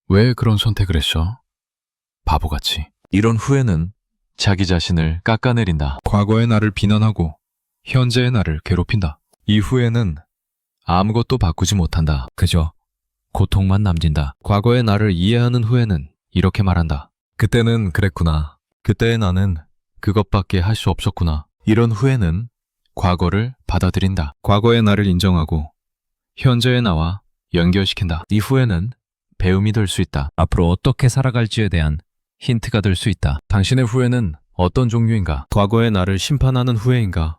왜 그런 선택을 했어? 바보같이. 이런 후회는 자기 자신을 깎아내린다. 과거의 나를 비난하고 현재의 나를 괴롭힌다. 이 후회는 아무것도 바꾸지 못한다. 그저 고통만 남긴다. 과거의 나를 이해하는 후회는 이렇게 말한다. 그때는 그랬구나. 그때의 나는 그것밖에 할 수 없었구나. 이런 후회는 과거를 받아들인다. 과거의 나를 인정하고 현재의 나와 연결시킨다. 이 후회는 배움이 될 수 있다. 앞으로 어떻게 살아갈지에 대한 힌트가 될 수 있다. 당신의 후회는 어떤 종류인가? 과거의 나를 심판하는 후회인가?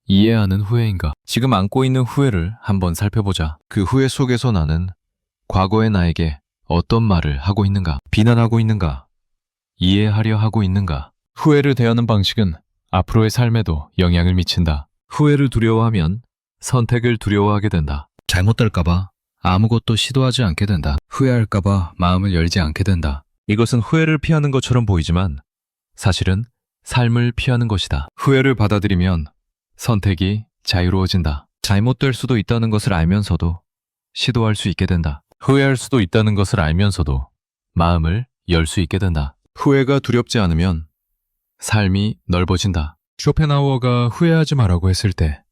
이해하는 후회인가? 지금 안고 있는 후회를 한번 살펴보자. 그 후회 속에서 나는 과거의 나에게 어떤 말을 하고 있는가? 비난하고 있는가? 이해하려 하고 있는가? 후회를 대하는 방식은 앞으로의 삶에도 영향을 미친다. 후회를 두려워하면 선택을 두려워하게 된다. 잘못될까봐 아무것도 시도하지 않게 된다. 후회할까봐 마음을 열지 않게 된다. 이것은 후회를 피하는 것처럼 보이지만 사실은 삶을 피하는 것이다. 후회를 받아들이면 선택이 자유로워진다. 잘못될 수도 있다는 것을 알면서도 시도할 수 있게 된다. 후회할 수도 있다는 것을 알면서도 마음을 열 수 있게 된다. 후회가 두렵지 않으면 삶이 넓어진다. 쇼펜하우어가 후회하지 말라고 했을 때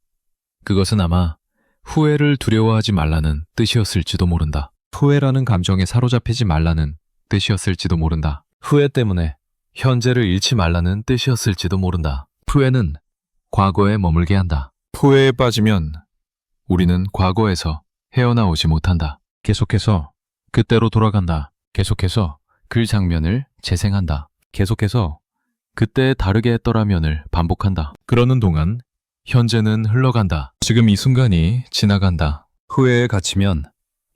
그것은 아마 후회를 두려워하지 말라는 뜻이었을지도 모른다. 후회라는 감정에 사로잡히지 말라는 뜻이었을지도 모른다. 후회 때문에 현재를 잃지 말라는 뜻이었을지도 모른다. 후회는 과거에 머물게 한다. 후회에 빠지면 우리는 과거에서 헤어나오지 못한다. 계속해서 그때로 돌아간다. 계속해서 그 장면을 재생한다. 계속해서 그때 다르게 했더라면을 반복한다. 그러는 동안 현재는 흘러간다. 지금 이 순간이 지나간다. 후회에 갇히면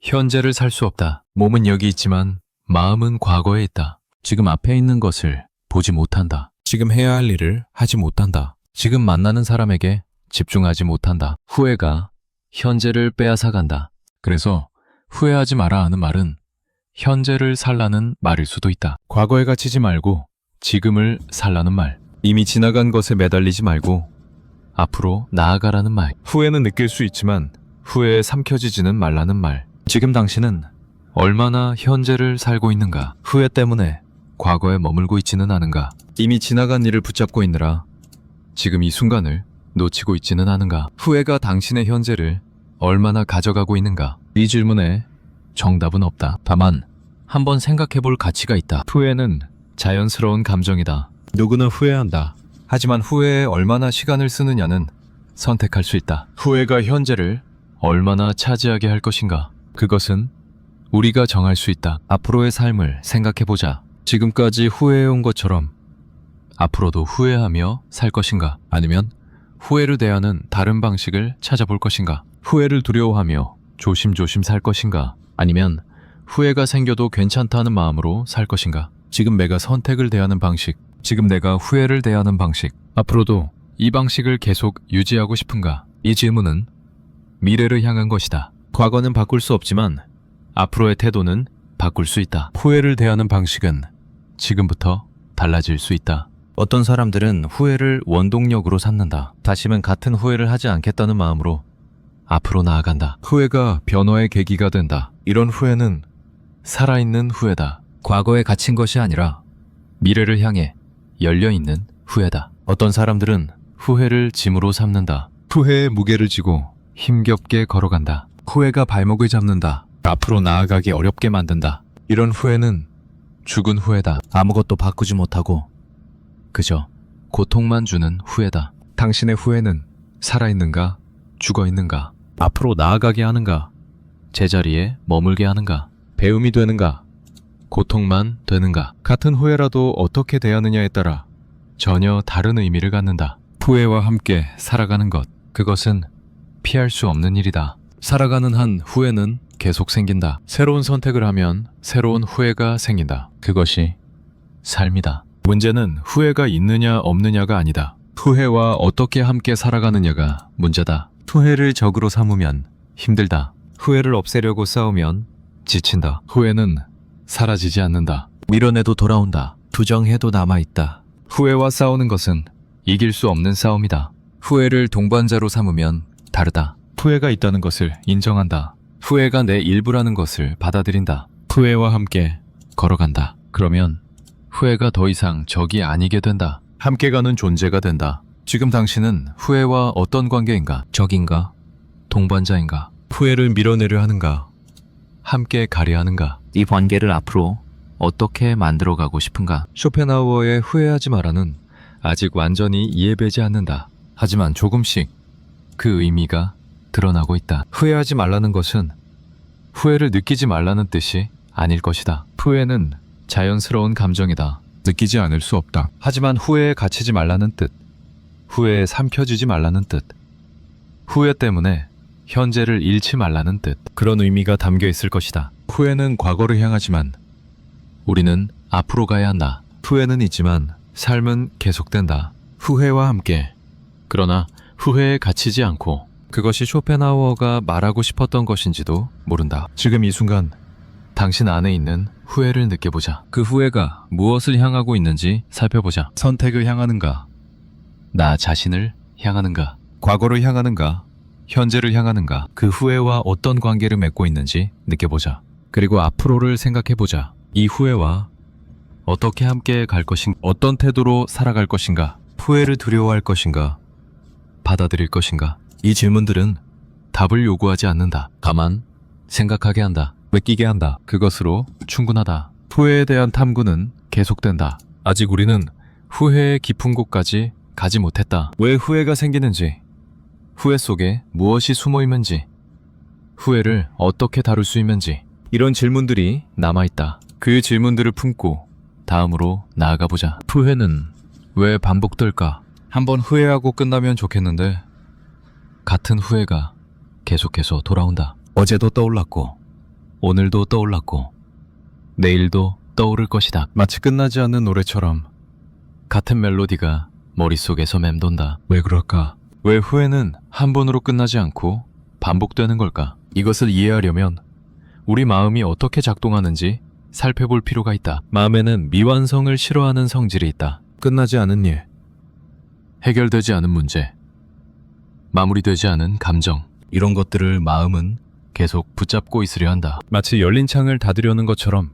현재를 살 수 없다. 몸은 여기 있지만 마음은 과거에 있다. 지금 앞에 있는 것을 보지 못한다. 지금 해야 할 일을 하지 못한다. 지금 만나는 사람에게 집중하지 못한다. 후회가 현재를 빼앗아간다. 그래서 후회하지 마라 하는 말은 현재를 살라는 말일 수도 있다. 과거에 갇히지 말고 지금을 살라는 말. 이미 지나간 것에 매달리지 말고 앞으로 나아가라는 말. 후회는 느낄 수 있지만 후회에 삼켜지지는 말라는 말. 지금 당신은 얼마나 현재를 살고 있는가? 후회 때문에 과거에 머물고 있지는 않은가? 이미 지나간 일을 붙잡고 있느라 지금 이 순간을 놓치고 있지는 않은가? 후회가 당신의 현재를 얼마나 가져가고 있는가? 이 질문에 정답은 없다. 다만 한번 생각해 볼 가치가 있다. 후회는 자연스러운 감정이다. 누구는 후회한다. 하지만 후회에 얼마나 시간을 쓰느냐는 선택할 수 있다. 후회가 현재를 얼마나 차지하게 할 것인가? 그것은 우리가 정할 수 있다. 앞으로의 삶을 생각해 보자. 지금까지 후회해온 것처럼 앞으로도 후회하며 살 것인가? 아니면 후회를 대하는 다른 방식을 찾아볼 것인가? 후회를 두려워하며 조심조심 살 것인가? 아니면 후회가 생겨도 괜찮다는 마음으로 살 것인가? 지금 내가 선택을 대하는 방식, 지금 내가 후회를 대하는 방식, 앞으로도 이 방식을 계속 유지하고 싶은가? 이 질문은 미래를 향한 것이다. 과거는 바꿀 수 없지만 앞으로의 태도는 바꿀 수 있다. 후회를 대하는 방식은 지금부터 달라질 수 있다. 어떤 사람들은 후회를 원동력으로 삼는다. 다시는 같은 후회를 하지 않겠다는 마음으로 앞으로 나아간다. 후회가 변화의 계기가 된다. 이런 후회는 살아있는 후회다. 과거에 갇힌 것이 아니라 미래를 향해 열려있는 후회다. 어떤 사람들은 후회를 짐으로 삼는다. 후회의 무게를 지고 힘겹게 걸어간다. 후회가 발목을 잡는다. 앞으로 나아가기 어렵게 만든다. 이런 후회는 죽은 후회다. 아무것도 바꾸지 못하고 그저 고통만 주는 후회다. 당신의 후회는 살아있는가? 죽어있는가? 앞으로 나아가게 하는가? 제자리에 머물게 하는가? 배움이 되는가? 고통만 되는가? 같은 후회라도 어떻게 대하느냐에 따라 전혀 다른 의미를 갖는다. 후회와 함께 살아가는 것, 그것은 피할 수 없는 일이다. 살아가는 한 후회는 계속 생긴다. 새로운 선택을 하면 새로운 후회가 생긴다. 그것이 삶이다. 문제는 후회가 있느냐 없느냐가 아니다. 후회와 어떻게 함께 살아가느냐가 문제다. 후회를 적으로 삼으면 힘들다. 후회를 없애려고 싸우면 지친다. 후회는 사라지지 않는다. 밀어내도 돌아온다. 부정해도 남아있다. 후회와 싸우는 것은 이길 수 없는 싸움이다. 후회를 동반자로 삼으면 다르다. 후회가 있다는 것을 인정한다. 후회가 내 일부라는 것을 받아들인다. 후회와 함께 걸어간다. 그러면 후회가 더 이상 적이 아니게 된다. 함께 가는 존재가 된다. 지금 당신은 후회와 어떤 관계인가? 적인가? 동반자인가? 후회를 밀어내려 하는가? 함께 가려 하는가? 이 관계를 앞으로 어떻게 만들어가고 싶은가? 쇼펜하우어의 후회하지 마라는 아직 완전히 이해되지 않는다. 하지만 조금씩 그 의미가 드러나고 있다. 후회하지 말라는 것은 후회를 느끼지 말라는 뜻이 아닐 것이다. 후회는 자연스러운 감정이다. 느끼지 않을 수 없다. 하지만 후회에 갇히지 말라는 뜻, 후회에 삼켜지지 말라는 뜻, 후회 때문에 현재를 잃지 말라는 뜻, 그런 의미가 담겨 있을 것이다. 후회는 과거를 향하지만 우리는 앞으로 가야 한다. 후회는 있지만 삶은 계속된다. 후회와 함께. 그러나 후회에 갇히지 않고 그것이 쇼펜하우어가 말하고 싶었던 것인지도 모른다. 지금 이 순간 당신 안에 있는 후회를 느껴보자. 그 후회가 무엇을 향하고 있는지 살펴보자. 선택을 향하는가? 나 자신을 향하는가? 과거를 향하는가? 현재를 향하는가? 그 후회와 어떤 관계를 맺고 있는지 느껴보자. 그리고 앞으로를 생각해보자. 이 후회와 어떻게 함께 갈 것인가? 어떤 태도로 살아갈 것인가? 후회를 두려워할 것인가? 받아들일 것인가? 이 질문들은 답을 요구하지 않는다. 다만 생각하게 한다. 느끼게 한다. 그것으로 충분하다. 후회에 대한 탐구는 계속된다. 아직 우리는 후회의 깊은 곳까지 가지 못했다. 왜 후회가 생기는지, 후회 속에 무엇이 숨어 있는지, 후회를 어떻게 다룰 수 있는지, 이런 질문들이 남아있다. 그 질문들을 품고 다음으로 나아가 보자. 후회는 왜 반복될까? 한번 후회하고 끝나면 좋겠는데 같은 후회가 계속해서 돌아온다. 어제도 떠올랐고 오늘도 떠올랐고 내일도 떠오를 것이다. 마치 끝나지 않는 노래처럼 같은 멜로디가 머릿속에서 맴돈다. 왜 그럴까? 왜 후회는 한 번으로 끝나지 않고 반복되는 걸까? 이것을 이해하려면 우리 마음이 어떻게 작동하는지 살펴볼 필요가 있다. 마음에는 미완성을 싫어하는 성질이 있다. 끝나지 않은 일, 해결되지 않은 문제, 마무리되지 않은 감정, 이런 것들을 마음은 계속 붙잡고 있으려 한다. 마치 열린 창을 닫으려는 것처럼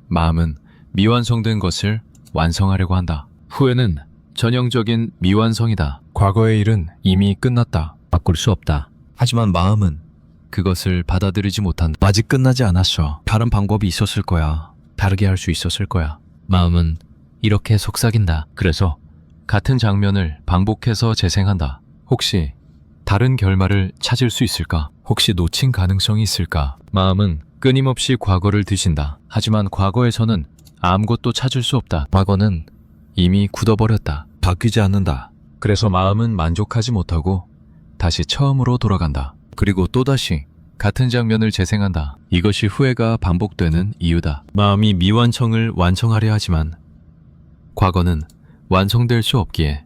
마음은 미완성된 것을 완성하려고 한다. 후회는 전형적인 미완성이다. 과거의 일은 이미 끝났다. 바꿀 수 없다. 하지만 마음은 그것을 받아들이지 못한다. 아직 끝나지 않았어. 다른 방법이 있었을 거야. 다르게 할 수 있었을 거야. 마음은 이렇게 속삭인다. 그래서 같은 장면을 반복해서 재생한다. 혹시 다른 결말을 찾을 수 있을까? 혹시 놓친 가능성이 있을까? 마음은 끊임없이 과거를 뒤진다. 하지만 과거에서는 아무것도 찾을 수 없다. 과거는 이미 굳어버렸다. 바뀌지 않는다. 그래서 마음은 만족하지 못하고 다시 처음으로 돌아간다. 그리고 또다시 같은 장면을 재생한다. 이것이 후회가 반복되는 이유다. 마음이 미완성을 완성하려 하지만 과거는 완성될 수 없기에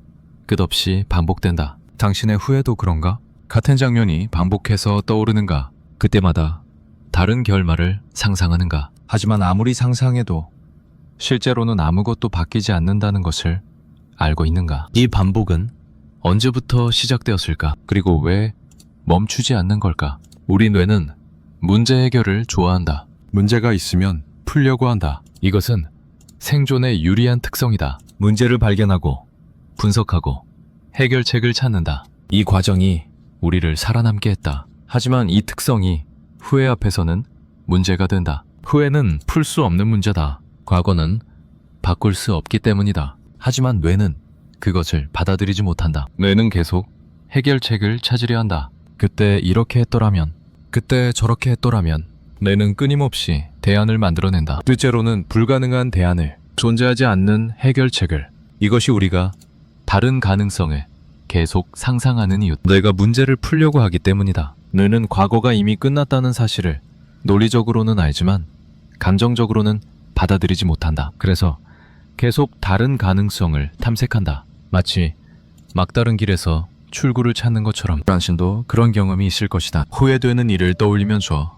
끝없이 반복된다. 당신의 후회도 그런가? 같은 장면이 반복해서 떠오르는가? 그때마다 다른 결말을 상상하는가? 하지만 아무리 상상해도 실제로는 아무것도 바뀌지 않는다는 것을 알고 있는가? 이 반복은 언제부터 시작되었을까? 그리고 왜 멈추지 않는 걸까? 우리 뇌는 문제 해결을 좋아한다. 문제가 있으면 풀려고 한다. 이것은 생존의 유리한 특성이다. 문제를 발견하고 분석하고 해결책을 찾는다. 이 과정이 우리를 살아남게 했다. 하지만 이 특성이 후회 앞에서는 문제가 된다. 후회는 풀 수 없는 문제다. 과거는 바꿀 수 없기 때문이다. 하지만 뇌는 그것을 받아들이지 못한다. 뇌는 계속 해결책을 찾으려 한다. 그때 이렇게 했더라면, 그때 저렇게 했더라면. 뇌는 끊임없이 대안을 만들어낸다. 실제로는 불가능한 대안을, 존재하지 않는 해결책을. 이것이 우리가 다른 가능성을 계속 상상하는 이유. 뇌가 문제를 풀려고 하기 때문이다. 뇌는 과거가 이미 끝났다는 사실을 논리적으로는 알지만 감정적으로는 받아들이지 못한다. 그래서 계속 다른 가능성을 탐색한다. 마치 막다른 길에서 출구를 찾는 것처럼. 당신도 그런 경험이 있을 것이다. 후회되는 일을 떠올리면서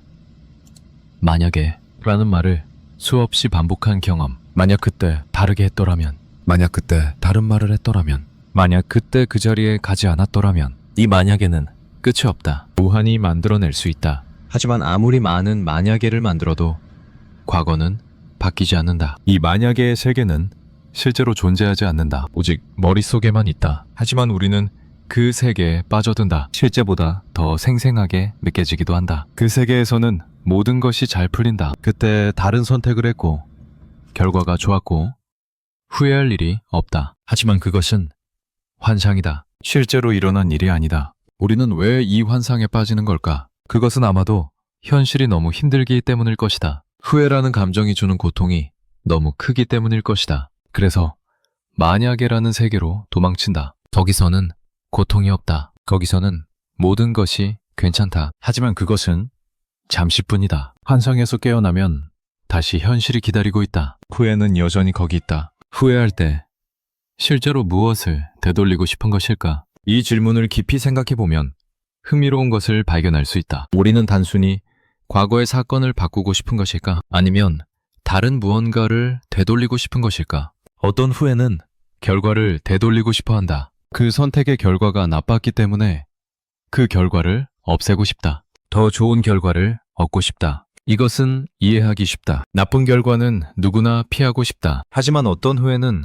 만약에 라는 말을 수없이 반복한 경험. 만약 그때 다르게 했더라면, 만약 그때 다른 말을 했더라면, 만약 그때 그 자리에 가지 않았더라면. 이 만약에는 끝이 없다. 무한히 만들어낼 수 있다. 하지만 아무리 많은 만약에를 만들어도 과거는 바뀌지 않는다. 이 만약의 세계는 실제로 존재하지 않는다. 오직 머릿속에만 있다. 하지만 우리는 그 세계에 빠져든다. 실제보다 더 생생하게 느껴지기도 한다. 그 세계에서는 모든 것이 잘 풀린다. 그때 다른 선택을 했고 결과가 좋았고 후회할 일이 없다. 하지만 그것은 환상이다. 실제로 일어난 일이 아니다. 우리는 왜 이 환상에 빠지는 걸까? 그것은 아마도 현실이 너무 힘들기 때문일 것이다. 후회라는 감정이 주는 고통이 너무 크기 때문일 것이다. 그래서 만약에라는 세계로 도망친다. 거기서는 고통이 없다. 거기서는 모든 것이 괜찮다. 하지만 그것은 잠시뿐이다. 환상에서 깨어나면 다시 현실이 기다리고 있다. 후회는 여전히 거기 있다. 후회할 때 실제로 무엇을 되돌리고 싶은 것일까? 이 질문을 깊이 생각해보면 흥미로운 것을 발견할 수 있다. 우리는 단순히 과거의 사건을 바꾸고 싶은 것일까? 아니면 다른 무언가를 되돌리고 싶은 것일까? 어떤 후회는 결과를 되돌리고 싶어 한다. 그 선택의 결과가 나빴기 때문에 그 결과를 없애고 싶다. 더 좋은 결과를 얻고 싶다. 이것은 이해하기 쉽다. 나쁜 결과는 누구나 피하고 싶다. 하지만 어떤 후회는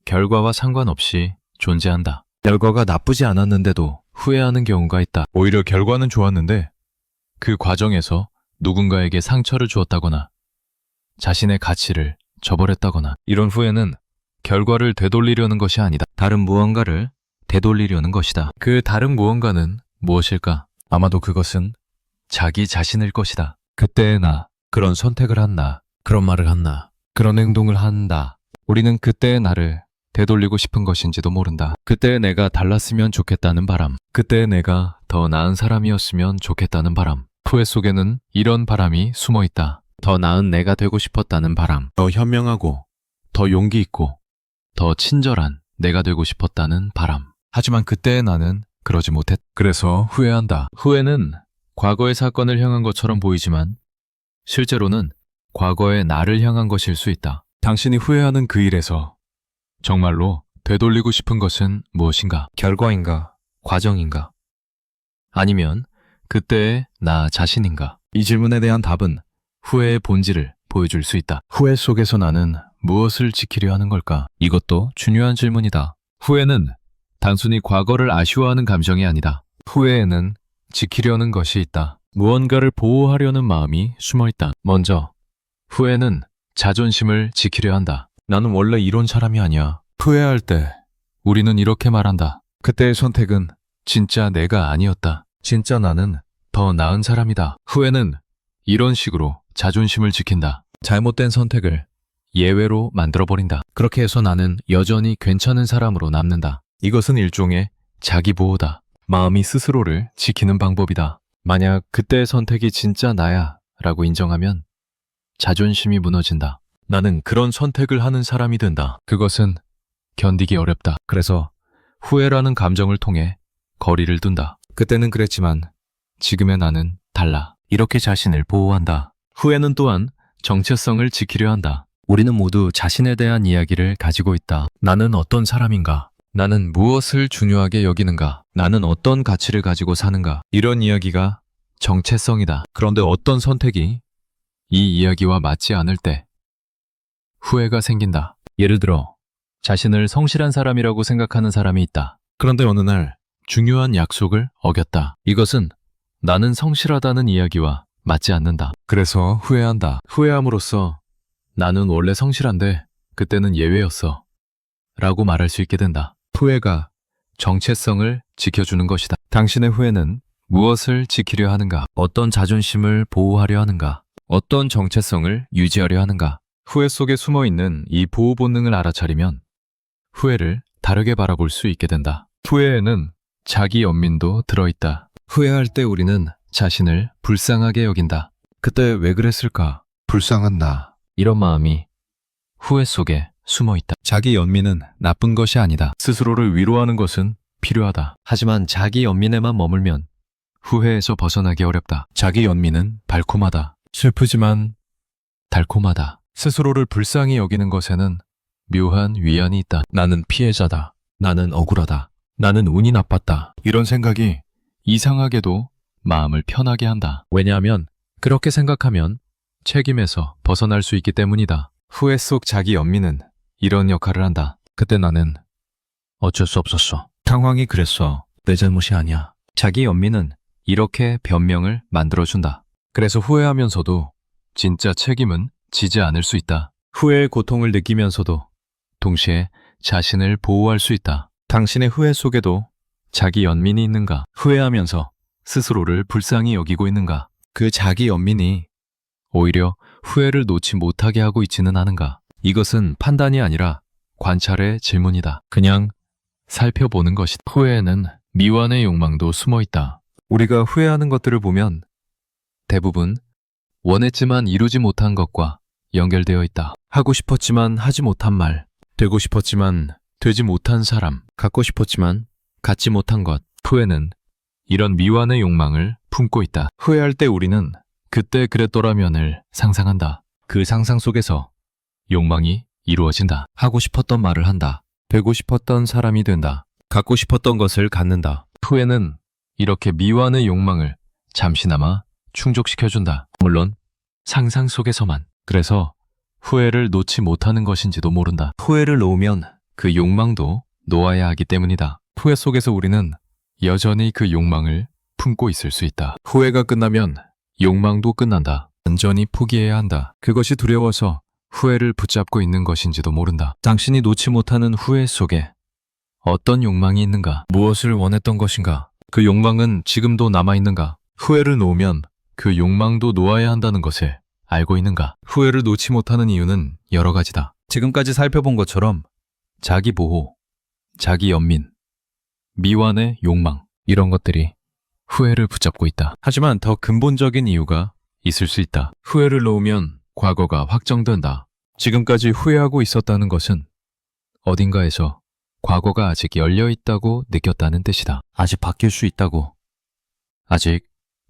결과와 상관없이 존재한다. 결과가 나쁘지 않았는데도 후회하는 경우가 있다. 오히려 결과는 좋았는데 그 과정에서 누군가에게 상처를 주었다거나 자신의 가치를 저버렸다거나 이런 후회는 결과를 되돌리려는 것이 아니다. 다른 무언가를 되돌리려는 것이다. 그 다른 무언가는 무엇일까? 아마도 그것은 자기 자신일 것이다. 그때의 나, 그런 선택을 한 나, 그런 말을 한 나, 그런 행동을 한 나. 우리는 그때의 나를 되돌리고 싶은 것인지도 모른다. 그때의 내가 달랐으면 좋겠다는 바람, 그때의 내가 더 나은 사람이었으면 좋겠다는 바람. 후회 속에는 이런 바람이 숨어 있다. 더 나은 내가 되고 싶었다는 바람, 더 현명하고, 더 용기 있고, 더 친절한 내가 되고 싶었다는 바람. 하지만 그때의 나는 그러지 못했다. 그래서 후회한다. 후회는 과거의 사건을 향한 것처럼 보이지만 실제로는 과거의 나를 향한 것일 수 있다. 당신이 후회하는 그 일에서 정말로 되돌리고 싶은 것은 무엇인가? 결과인가? 과정인가? 아니면 그때의 나 자신인가? 이 질문에 대한 답은 후회의 본질을 보여줄 수 있다. 후회 속에서 나는 무엇을 지키려 하는 걸까? 이것도 중요한 질문이다. 후회는 단순히 과거를 아쉬워하는 감정이 아니다. 후회에는 지키려는 것이 있다. 무언가를 보호하려는 마음이 숨어 있다. 먼저, 후회는 자존심을 지키려 한다. 나는 원래 이런 사람이 아니야. 후회할 때 우리는 이렇게 말한다. 그때의 선택은 진짜 내가 아니었다. 진짜 나는 더 나은 사람이다. 후회는 이런 식으로 자존심을 지킨다. 잘못된 선택을 예외로 만들어버린다. 그렇게 해서 나는 여전히 괜찮은 사람으로 남는다. 이것은 일종의 자기보호다. 마음이 스스로를 지키는 방법이다. 만약 그때의 선택이 진짜 나야 라고 인정하면 자존심이 무너진다. 나는 그런 선택을 하는 사람이 된다. 그것은 견디기 어렵다. 그래서 후회라는 감정을 통해 거리를 둔다. 그때는 그랬지만 지금의 나는 달라. 이렇게 자신을 보호한다. 후회는 또한 정체성을 지키려 한다. 우리는 모두 자신에 대한 이야기를 가지고 있다. 나는 어떤 사람인가? 나는 무엇을 중요하게 여기는가? 나는 어떤 가치를 가지고 사는가? 이런 이야기가 정체성이다. 그런데 어떤 선택이 이 이야기와 맞지 않을 때 후회가 생긴다. 예를 들어 자신을 성실한 사람이라고 생각하는 사람이 있다. 그런데 어느 날 중요한 약속을 어겼다. 이것은 나는 성실하다는 이야기와 맞지 않는다. 그래서 후회한다. 후회함으로써 나는 원래 성실한데 그때는 예외였어 라고 말할 수 있게 된다. 후회가 정체성을 지켜주는 것이다. 당신의 후회는 무엇을 지키려 하는가? 어떤 자존심을 보호하려 하는가? 어떤 정체성을 유지하려 하는가? 후회 속에 숨어 있는 이 보호 본능을 알아차리면 후회를 다르게 바라볼 수 있게 된다. 후회에는 자기 연민도 들어있다. 후회할 때 우리는 자신을 불쌍하게 여긴다. 그때 왜 그랬을까? 불쌍한 나. 이런 마음이 후회 속에 숨어 있다. 자기 연민은 나쁜 것이 아니다. 스스로를 위로하는 것은 필요하다. 하지만 자기 연민에만 머물면 후회에서 벗어나기 어렵다. 자기 연민은 달콤하다. 슬프지만 달콤하다. 스스로를 불쌍히 여기는 것에는 묘한 위안이 있다. 나는 피해자다. 나는 억울하다. 나는 운이 나빴다. 이런 생각이 이상하게도 마음을 편하게 한다. 왜냐하면 그렇게 생각하면 책임에서 벗어날 수 있기 때문이다. 후회 속 자기 연민은 이런 역할을 한다. 그때 나는 어쩔 수 없었어. 상황이 그랬어. 내 잘못이 아니야. 자기 연민은 이렇게 변명을 만들어준다. 그래서 후회하면서도 진짜 책임은 지지 않을 수 있다. 후회의 고통을 느끼면서도 동시에 자신을 보호할 수 있다. 당신의 후회 속에도 자기 연민이 있는가? 후회하면서 스스로를 불쌍히 여기고 있는가? 그 자기 연민이 오히려 후회를 놓지 못하게 하고 있지는 않은가? 이것은 판단이 아니라 관찰의 질문이다. 그냥 살펴보는 것이다. 후회에는 미완의 욕망도 숨어 있다. 우리가 후회하는 것들을 보면 대부분 원했지만 이루지 못한 것과 연결되어 있다. 하고 싶었지만 하지 못한 말, 되고 싶었지만 되지 못한 사람, 갖고 싶었지만 갖지 못한 것. 후회는 이런 미완의 욕망을 품고 있다. 후회할 때 우리는 그때 그랬더라면을 상상한다. 그 상상 속에서 욕망이 이루어진다. 하고 싶었던 말을 한다. 되고 싶었던 사람이 된다. 갖고 싶었던 것을 갖는다. 후회는 이렇게 미완의 욕망을 잠시나마 충족시켜준다. 물론 상상 속에서만. 그래서 후회를 놓지 못하는 것인지도 모른다. 후회를 놓으면 그 욕망도 놓아야 하기 때문이다. 후회 속에서 우리는 여전히 그 욕망을 품고 있을 수 있다. 후회가 끝나면 욕망도 끝난다. 완전히 포기해야 한다. 그것이 두려워서 후회를 붙잡고 있는 것인지도 모른다. 당신이 놓지 못하는 후회 속에 어떤 욕망이 있는가? 무엇을 원했던 것인가? 그 욕망은 지금도 남아있는가? 후회를 놓으면 그 욕망도 놓아야 한다는 것을 알고 있는가? 후회를 놓지 못하는 이유는 여러 가지다. 지금까지 살펴본 것처럼 자기 보호, 자기 연민, 미완의 욕망, 이런 것들이 후회를 붙잡고 있다. 하지만 더 근본적인 이유가 있을 수 있다. 후회를 놓으면 과거가 확정된다. 지금까지 후회하고 있었다는 것은 어딘가에서 과거가 아직 열려 있다고 느꼈다는 뜻이다. 아직 바뀔 수 있다고. 아직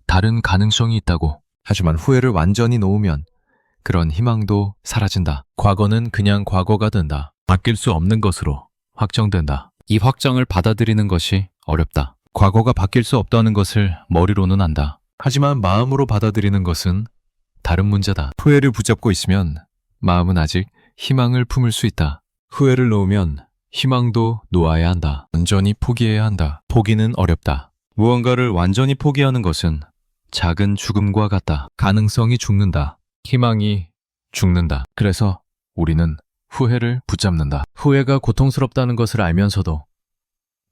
다른 가능성이 있다고. 하지만 후회를 완전히 놓으면 그런 희망도 사라진다. 과거는 그냥 과거가 된다. 바뀔 수 없는 것으로 확정된다. 이 확정을 받아들이는 것이 어렵다. 과거가 바뀔 수 없다는 것을 머리로는 안다. 하지만 마음으로 받아들이는 것은 다른 문제다. 후회를 붙잡고 있으면 마음은 아직 희망을 품을 수 있다. 후회를 놓으면 희망도 놓아야 한다. 완전히 포기해야 한다. 포기는 어렵다. 무언가를 완전히 포기하는 것은 작은 죽음과 같다. 가능성이 죽는다. 희망이 죽는다. 그래서 우리는 후회를 붙잡는다. 후회가 고통스럽다는 것을 알면서도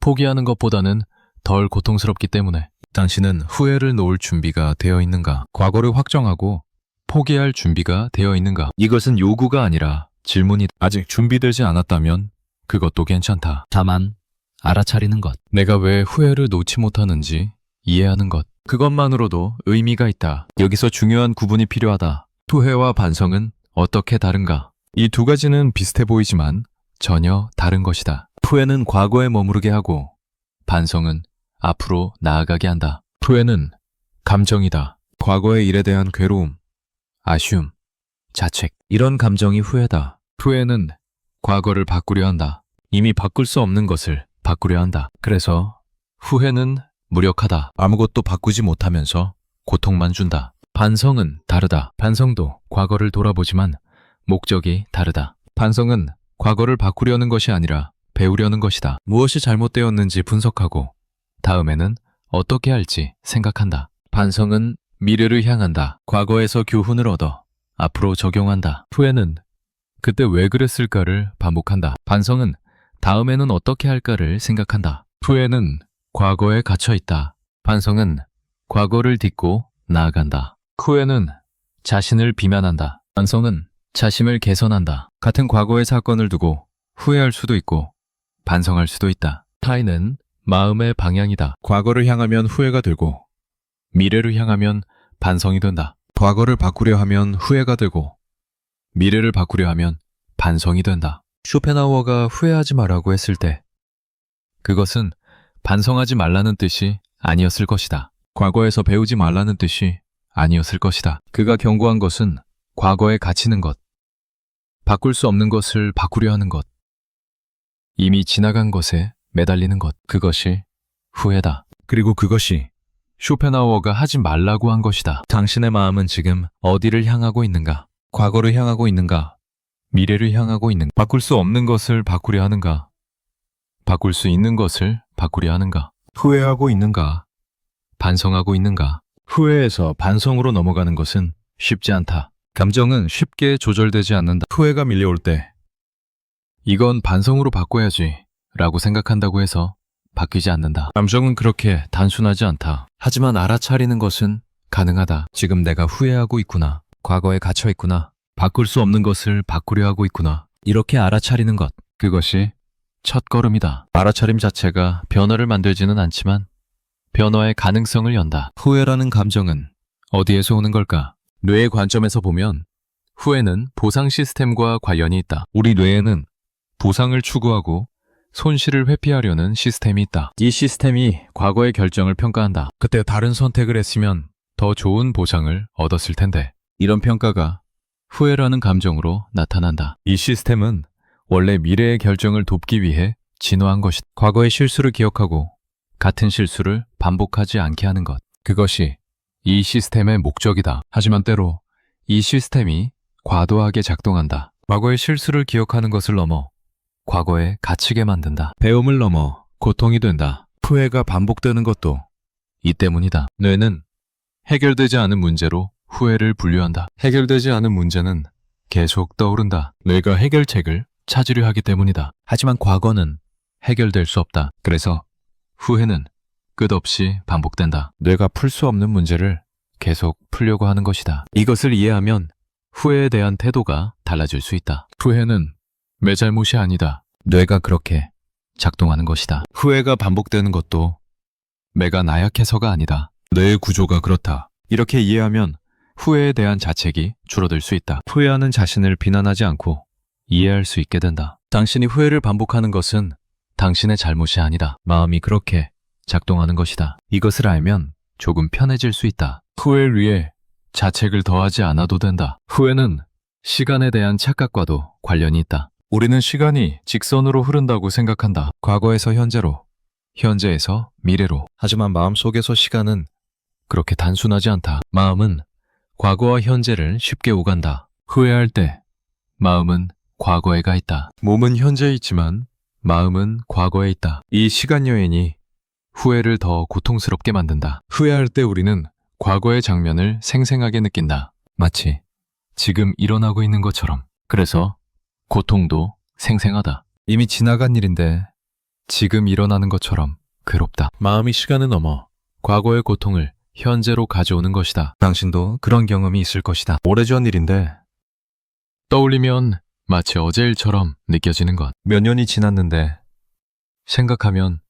포기하는 것보다는 덜 고통스럽기 때문에 당신은 후회를 놓을 준비가 되어 있는가? 과거를 확정하고 포기할 준비가 되어 있는가? 이것은 요구가 아니라 질문이. 아직 준비되지 않았다면 그것도 괜찮다. 다만 알아차리는 것. 내가 왜 후회를 놓지 못하는지 이해하는 것. 그것만으로도 의미가 있다. 여기서 중요한 구분이 필요하다. 후회와 반성은 어떻게 다른가? 이 두 가지는 비슷해 보이지만 전혀 다른 것이다. 후회는 과거에 머무르게 하고 반성은 앞으로 나아가게 한다. 후회는 감정이다. 과거의 일에 대한 괴로움, 아쉬움, 자책. 이런 감정이 후회다. 후회는 과거를 바꾸려 한다. 이미 바꿀 수 없는 것을 바꾸려 한다. 그래서 후회는 무력하다. 아무것도 바꾸지 못하면서 고통만 준다. 반성은 다르다. 반성도 과거를 돌아보지만 목적이 다르다. 반성은 과거를 바꾸려는 것이 아니라 배우려는 것이다. 무엇이 잘못되었는지 분석하고 다음에는 어떻게 할지 생각한다. 반성은 미래를 향한다. 과거에서 교훈을 얻어 앞으로 적용한다. 후회는 그때 왜 그랬을까를 반복한다. 반성은 다음에는 어떻게 할까를 생각한다. 후회는 과거에 갇혀 있다. 반성은 과거를 딛고 나아간다. 후회는 자신을 비난한다. 반성은 자신을 개선한다. 같은 과거의 사건을 두고 후회할 수도 있고 반성할 수도 있다. 차이는 마음의 방향이다. 과거를 향하면 후회가 되고 미래를 향하면 반성이 된다. 과거를 바꾸려 하면 후회가 되고 미래를 바꾸려 하면 반성이 된다. 쇼펜하우어가 후회하지 말라고 했을 때 그것은 반성하지 말라는 뜻이 아니었을 것이다. 과거에서 배우지 말라는 뜻이 아니었을 것이다. 그가 경고한 것은 과거에 갇히는 것, 바꿀 수 없는 것을 바꾸려 하는 것, 이미 지나간 것에 매달리는 것, 그것이 후회다. 그리고 그것이 쇼펜하우어가 하지 말라고 한 것이다. 당신의 마음은 지금 어디를 향하고 있는가? 과거를 향하고 있는가? 미래를 향하고 있는가? 바꿀 수 없는 것을 바꾸려 하는가? 바꿀 수 있는 것을 바꾸려 하는가? 후회하고 있는가? 반성하고 있는가? 후회에서 반성으로 넘어가는 것은 쉽지 않다. 감정은 쉽게 조절되지 않는다. 후회가 밀려올 때 이건 반성으로 바꿔야지 라고 생각한다고 해서 바뀌지 않는다. 감정은 그렇게 단순하지 않다. 하지만 알아차리는 것은 가능하다. 지금 내가 후회하고 있구나. 과거에 갇혀 있구나. 바꿀 수 없는 것을 바꾸려 하고 있구나. 이렇게 알아차리는 것, 그것이 첫걸음이다. 알아차림 자체가 변화를 만들지는 않지만 변화의 가능성을 연다. 후회라는 감정은 어디에서 오는 걸까? 뇌의 관점에서 보면 후회는 보상 시스템과 관련이 있다. 우리 뇌에는 보상을 추구하고 손실을 회피하려는 시스템이 있다. 이 시스템이 과거의 결정을 평가한다. 그때 다른 선택을 했으면 더 좋은 보상을 얻었을 텐데 이런 평가가 후회라는 감정으로 나타난다. 이 시스템은 원래 미래의 결정을 돕기 위해 진화한 것이다. 과거의 실수를 기억하고 같은 실수를 반복하지 않게 하는 것. 그것이 이 시스템의 목적이다. 하지만 때로 이 시스템이 과도하게 작동한다. 과거의 실수를 기억하는 것을 넘어 과거에 갇히게 만든다. 배움을 넘어 고통이 된다. 후회가 반복되는 것도 이 때문이다. 뇌는 해결되지 않은 문제로 후회를 분류한다. 해결되지 않은 문제는 계속 떠오른다. 뇌가 해결책을 찾으려 하기 때문이다. 하지만 과거는 해결될 수 없다. 그래서 후회는 끝없이 반복된다. 뇌가 풀 수 없는 문제를 계속 풀려고 하는 것이다. 이것을 이해하면 후회에 대한 태도가 달라질 수 있다. 후회는 내 잘못이 아니다. 뇌가 그렇게 작동하는 것이다. 후회가 반복되는 것도 내가 나약해서가 아니다. 뇌의 구조가 그렇다. 이렇게 이해하면 후회에 대한 자책이 줄어들 수 있다. 후회하는 자신을 비난하지 않고 이해할 수 있게 된다. 당신이 후회를 반복하는 것은 당신의 잘못이 아니다. 마음이 그렇게 작동하는 것이다. 이것을 알면 조금 편해질 수 있다. 후회를 위해 자책을 더하지 않아도 된다. 후회는 시간에 대한 착각과도 관련이 있다. 우리는 시간이 직선으로 흐른다고 생각한다. 과거에서 현재로, 현재에서 미래로. 하지만 마음속에서 시간은 그렇게 단순하지 않다. 마음은 과거와 현재를 쉽게 오간다. 후회할 때 마음은 과거에 가 있다. 몸은 현재에 있지만 마음은 과거에 있다. 이 시간 여행이 후회를 더 고통스럽게 만든다. 후회할 때 우리는 과거의 장면을 생생하게 느낀다. 마치 지금 일어나고 있는 것처럼. 그래서 고통도 생생하다. 이미 지나간 일인데 지금 일어나는 것처럼 괴롭다. 마음이 시간을 넘어 과거의 고통을 현재로 가져오는 것이다. 당신도 그런 경험이 있을 것이다. 오래전 일인데 떠올리면 마치 어제 일처럼 느껴지는 것. 몇 년이 지났는데 생각하면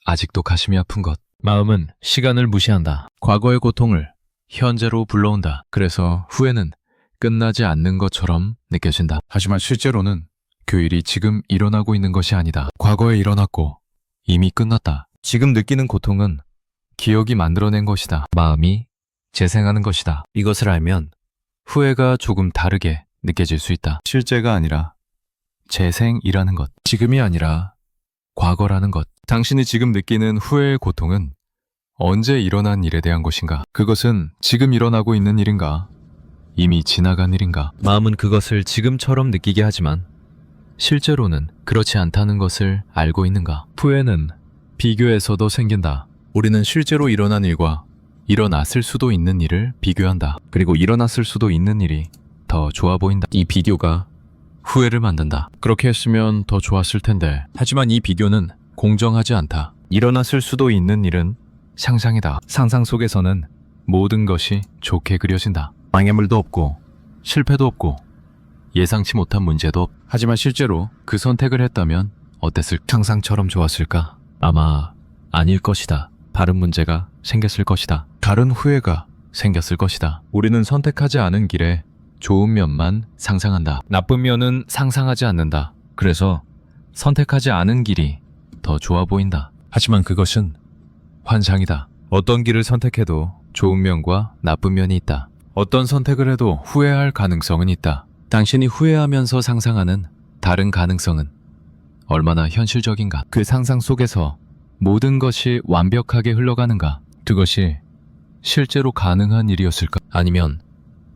아직도 가슴이 아픈 것. 마음은 시간을 무시한다. 과거의 고통을 현재로 불러온다. 그래서 후회는 끝나지 않는 것처럼 느껴진다. 하지만 실제로는 그 일이 지금 일어나고 있는 것이 아니다. 과거에 일어났고 이미 끝났다. 지금 느끼는 고통은 기억이 만들어낸 것이다. 마음이 재생하는 것이다. 이것을 알면 후회가 조금 다르게 느껴질 수 있다. 실제가 아니라 재생이라는 것. 지금이 아니라 과거라는 것. 당신이 지금 느끼는 후회의 고통은 언제 일어난 일에 대한 것인가? 그것은 지금 일어나고 있는 일인가? 이미 지나간 일인가? 마음은 그것을 지금처럼 느끼게 하지만 실제로는 그렇지 않다는 것을 알고 있는가? 후회는 비교에서도 생긴다. 우리는 실제로 일어난 일과 일어났을 수도 있는 일을 비교한다. 그리고 일어났을 수도 있는 일이 더 좋아 보인다. 이 비교가 후회를 만든다. 그렇게 했으면 더 좋았을 텐데. 하지만 이 비교는 공정하지 않다. 일어났을 수도 있는 일은 상상이다. 상상 속에서는 모든 것이 좋게 그려진다. 방해물도 없고 실패도 없고 예상치 못한 문제도 없. 하지만 실제로 그 선택을 했다면 어땠을까? 상상처럼 좋았을까? 아마 아닐 것이다. 다른 문제가 생겼을 것이다. 다른 후회가 생겼을 것이다. 우리는 선택하지 않은 길에 좋은 면만 상상한다. 나쁜 면은 상상하지 않는다. 그래서 선택하지 않은 길이 더 좋아 보인다. 하지만 그것은 환상이다. 어떤 길을 선택해도 좋은 면과 나쁜 면이 있다. 어떤 선택을 해도 후회할 가능성은 있다. 당신이 후회하면서 상상하는 다른 가능성은 얼마나 현실적인가? 그 상상 속에서 모든 것이 완벽하게 흘러가는가? 그것이 실제로 가능한 일이었을까? 아니면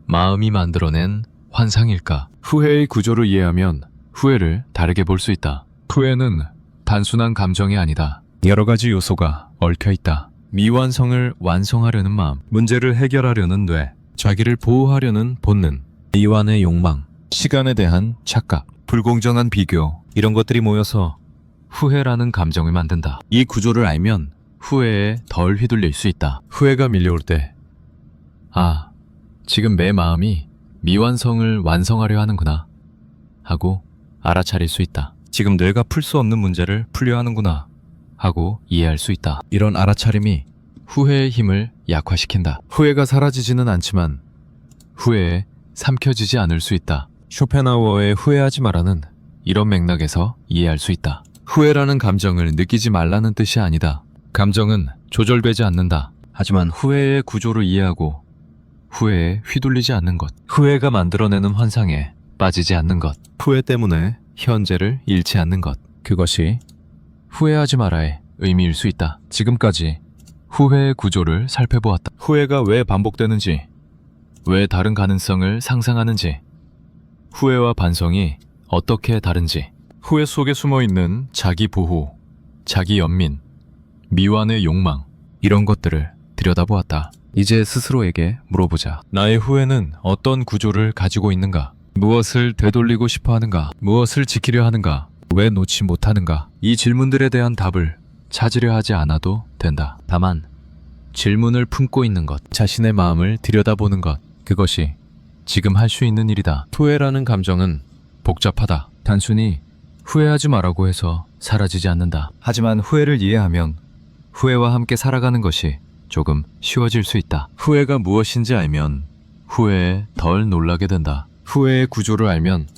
마음이 만들어낸 환상일까? 후회의 구조를 이해하면 후회를 다르게 볼 수 있다. 후회는 단순한 감정이 아니다. 여러 가지 요소가 얽혀 있다. 미완성을 완성하려는 마음, 문제를 해결하려는 뇌, 자기를 보호하려는 본능, 이완의 욕망, 시간에 대한 착각, 불공정한 비교, 이런 것들이 모여서 후회라는 감정을 만든다. 이 구조를 알면 후회에 덜 휘둘릴 수 있다. 후회가 밀려올 때, 아, 지금 내 마음이 미완성을 완성하려 하는구나 하고 알아차릴 수 있다. 지금 뇌가 풀 수 없는 문제를 풀려 하는구나 하고 이해할 수 있다. 이런 알아차림이 후회의 힘을 약화시킨다. 후회가 사라지지는 않지만 후회에 삼켜지지 않을 수 있다. 쇼펜하우어의 후회하지 마라는 이런 맥락에서 이해할 수 있다. 후회라는 감정을 느끼지 말라는 뜻이 아니다. 감정은 조절되지 않는다. 하지만 후회의 구조를 이해하고 후회에 휘둘리지 않는 것, 후회가 만들어내는 환상에 빠지지 않는 것, 후회 때문에 현재를 잃지 않는 것, 그것이 후회하지 마라의 의미일 수 있다. 지금까지 후회의 구조를 살펴보았다. 후회가 왜 반복되는지, 왜 다른 가능성을 상상하는지, 후회와 반성이 어떻게 다른지, 후회 속에 숨어있는 자기 보호, 자기 연민, 미완의 욕망, 이런 것들을 들여다보았다. 이제 스스로에게 물어보자. 나의 후회는 어떤 구조를 가지고 있는가? 무엇을 되돌리고 싶어 하는가? 무엇을 지키려 하는가? 왜 놓지 못하는가? 이 질문들에 대한 답을 찾으려 하지 않아도 된다. 다만 질문을 품고 있는 것, 자신의 마음을 들여다보는 것, 그것이 지금 할 수 있는 일이다. 후회라는 감정은 복잡하다. 단순히 후회하지 말라고 해서 사라지지 않는다. 하지만 후회를 이해하면 후회와 함께 살아가는 것이 조금 쉬워질 수 있다. 후회가 무엇인지 알면 후회에 덜 놀라게 된다. 후회의 구조를 알면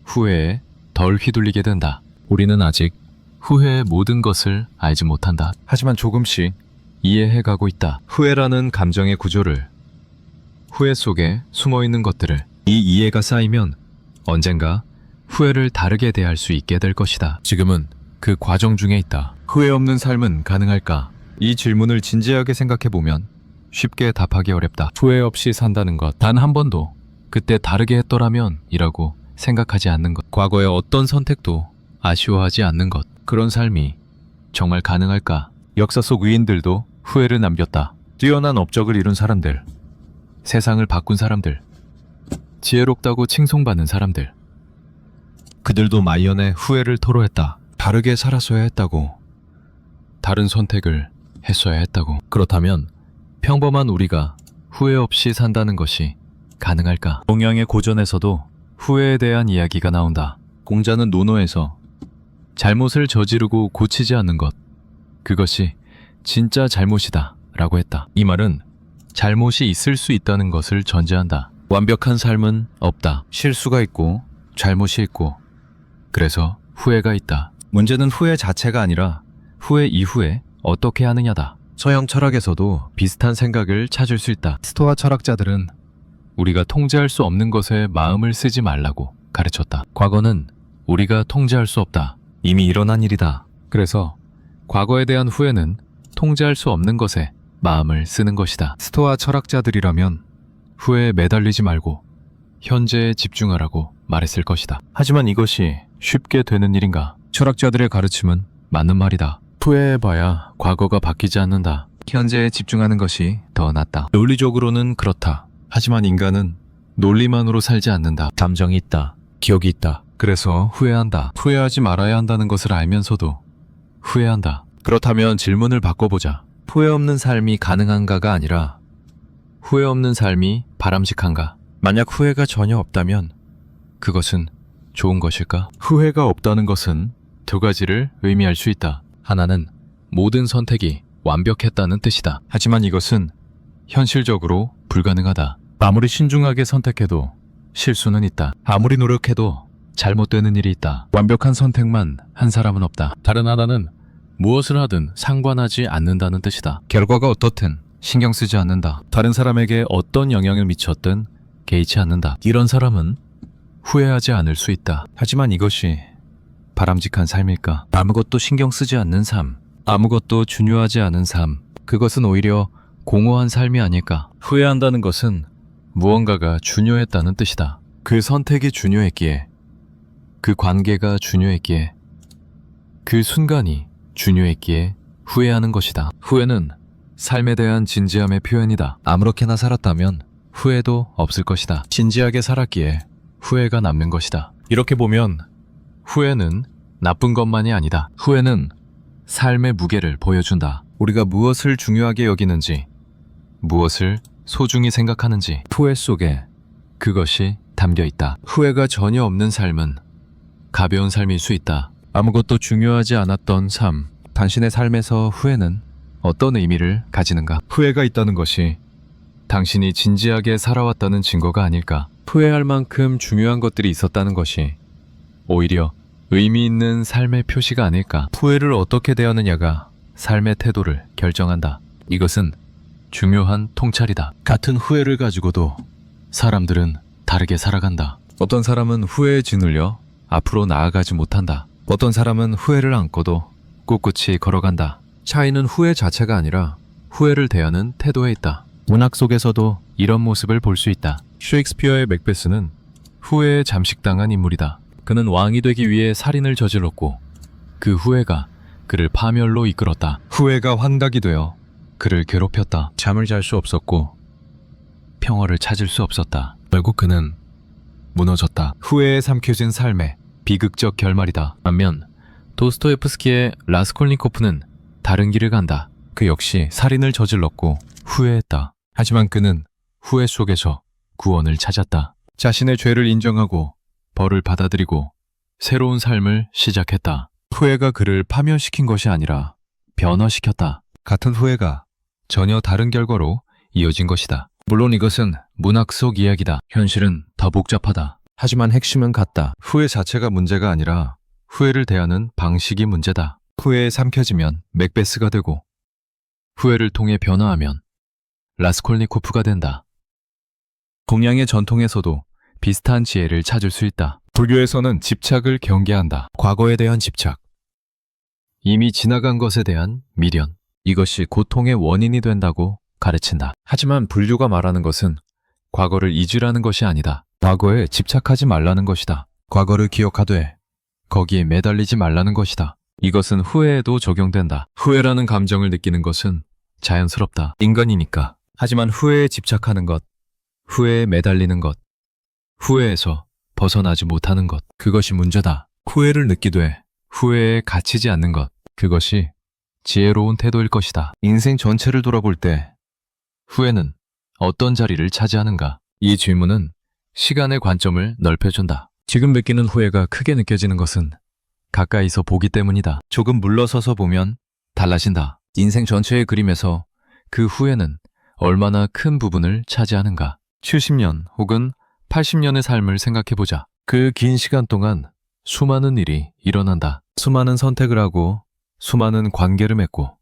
후회에 덜 휘둘리게 된다. 우리는 아직 후회의 모든 것을 알지 못한다. 하지만 조금씩 이해해가고 있다. 후회라는 감정의 구조를, 후회 속에 숨어있는 것들을. 이 이해가 쌓이면 언젠가 후회를 다르게 대할 수 있게 될 것이다. 지금은 그 과정 중에 있다. 후회 없는 삶은 가능할까? 이 질문을 진지하게 생각해보면 쉽게 답하기 어렵다. 후회 없이 산다는 것, 단 한 번도 그때 다르게 했더라면 이라고 생각하지 않는 것, 과거의 어떤 선택도 아쉬워하지 않는 것, 그런 삶이 정말 가능할까? 역사 속 위인들도 후회를 남겼다. 뛰어난 업적을 이룬 사람들, 세상을 바꾼 사람들, 지혜롭다고 칭송받는 사람들, 그들도 말년에 후회를 토로했다. 다르게 살았어야 했다고, 다른 선택을 했어야 했다고. 그렇다면 평범한 우리가 후회 없이 산다는 것이 가능할까? 동양의 고전에서도 후회에 대한 이야기가 나온다. 공자는 논어에서 잘못을 저지르고 고치지 않는 것, 그것이 진짜 잘못이다 라고 했다. 이 말은 잘못이 있을 수 있다는 것을 전제한다. 완벽한 삶은 없다. 실수가 있고 잘못이 있고, 그래서 후회가 있다. 문제는 후회 자체가 아니라 후회 이후에 어떻게 하느냐다. 서양 철학에서도 비슷한 생각을 찾을 수 있다. 스토아 철학자들은 우리가 통제할 수 없는 것에 마음을 쓰지 말라고 가르쳤다. 과거는 우리가 통제할 수 없다. 이미 일어난 일이다. 그래서 과거에 대한 후회는 통제할 수 없는 것에 마음을 쓰는 것이다. 스토아 철학자들이라면 후회에 매달리지 말고 현재에 집중하라고 말했을 것이다. 하지만 이것이 쉽게 되는 일인가? 철학자들의 가르침은 맞는 말이다. 후회해봐야 과거가 바뀌지 않는다. 현재에 집중하는 것이 더 낫다. 논리적으로는 그렇다. 하지만 인간은 논리만으로 살지 않는다. 감정이 있다. 기억이 있다. 그래서 후회한다. 후회하지 말아야 한다는 것을 알면서도 후회한다. 그렇다면 질문을 바꿔보자. 후회 없는 삶이 가능한가가 아니라 후회 없는 삶이 바람직한가? 만약 후회가 전혀 없다면 그것은 좋은 것일까? 후회가 없다는 것은 두 가지를 의미할 수 있다. 하나는 모든 선택이 완벽했다는 뜻이다. 하지만 이것은 현실적으로 불가능하다. 아무리 신중하게 선택해도 실수는 있다. 아무리 노력해도 잘못되는 일이 있다. 완벽한 선택만 한 사람은 없다. 다른 하나는 무엇을 하든 상관하지 않는다는 뜻이다. 결과가 어떻든 신경 쓰지 않는다. 다른 사람에게 어떤 영향을 미쳤든 개의치 않는다. 이런 사람은 후회하지 않을 수 있다. 하지만 이것이 바람직한 삶일까? 아무것도 신경 쓰지 않는 삶, 아무것도 중요하지 않은 삶, 그것은 오히려 공허한 삶이 아닐까? 후회한다는 것은 무언가가 중요했다는 뜻이다. 그 선택이 중요했기에, 그 관계가 중요했기에, 그 순간이 중요했기에 후회하는 것이다. 후회는 삶에 대한 진지함의 표현이다. 아무렇게나 살았다면 후회도 없을 것이다. 진지하게 살았기에 후회가 남는 것이다. 이렇게 보면 후회는 나쁜 것만이 아니다. 후회는 삶의 무게를 보여준다. 우리가 무엇을 중요하게 여기는지, 무엇을 소중히 생각하는지 후회 속에 그것이 담겨 있다. 후회가 전혀 없는 삶은 가벼운 삶일 수 있다. 아무것도 중요하지 않았던 삶, 당신의 삶에서 후회는 어떤 의미를 가지는가? 후회가 있다는 것이 당신이 진지하게 살아왔다는 증거가 아닐까? 후회할 만큼 중요한 것들이 있었다는 것이 오히려 의미 있는 삶의 표시가 아닐까. 후회를 어떻게 대하느냐가 삶의 태도를 결정한다. 이것은 중요한 통찰이다. 같은 후회를 가지고도 사람들은 다르게 살아간다. 어떤 사람은 후회에 짓눌려 앞으로 나아가지 못한다. 어떤 사람은 후회를 안고도 꿋꿋이 걸어간다. 차이는 후회 자체가 아니라 후회를 대하는 태도에 있다. 문학 속에서도 이런 모습을 볼 수 있다. 셰익스피어의 맥베스는 후회에 잠식당한 인물이다. 그는 왕이 되기 위해 살인을 저질렀고 그 후회가 그를 파멸로 이끌었다. 후회가 환각이 되어 그를 괴롭혔다. 잠을 잘 수 없었고 평화를 찾을 수 없었다. 결국 그는 무너졌다. 후회에 삼켜진 삶의 비극적 결말이다. 반면 도스토옙스키의 라스콜니코프는 다른 길을 간다. 그 역시 살인을 저질렀고 후회했다. 하지만 그는 후회 속에서 구원을 찾았다. 자신의 죄를 인정하고 벌을 받아들이고 새로운 삶을 시작했다. 후회가 그를 파멸시킨 것이 아니라 변화시켰다. 같은 후회가 전혀 다른 결과로 이어진 것이다. 물론 이것은 문학 속 이야기다. 현실은 더 복잡하다. 하지만 핵심은 같다. 후회 자체가 문제가 아니라 후회를 대하는 방식이 문제다. 후회에 삼켜지면 맥베스가 되고 후회를 통해 변화하면 라스콜니코프가 된다. 동양의 전통에서도 비슷한 지혜를 찾을 수 있다. 불교에서는 집착을 경계한다. 과거에 대한 집착, 이미 지나간 것에 대한 미련, 이것이 고통의 원인이 된다고 가르친다. 하지만 불교가 말하는 것은 과거를 잊으라는 것이 아니다. 과거에 집착하지 말라는 것이다. 과거를 기억하되 거기에 매달리지 말라는 것이다. 이것은 후회에도 적용된다. 후회라는 감정을 느끼는 것은 자연스럽다. 인간이니까. 하지만 후회에 집착하는 것, 후회에 매달리는 것, 후회에서 벗어나지 못하는 것, 그것이 문제다. 후회를 느끼되 후회에 갇히지 않는 것, 그것이 지혜로운 태도일 것이다. 인생 전체를 돌아볼 때 후회는 어떤 자리를 차지하는가? 이 질문은 시간의 관점을 넓혀준다. 지금 느끼는 후회가 크게 느껴지는 것은 가까이서 보기 때문이다. 조금 물러서서 보면 달라진다. 인생 전체의 그림에서 그 후회는 얼마나 큰 부분을 차지하는가? 70년 혹은 80년의 삶을 생각해보자. 그 긴 시간 동안 수많은 일이 일어난다. 수많은 선택을 하고 수많은 관계를 맺고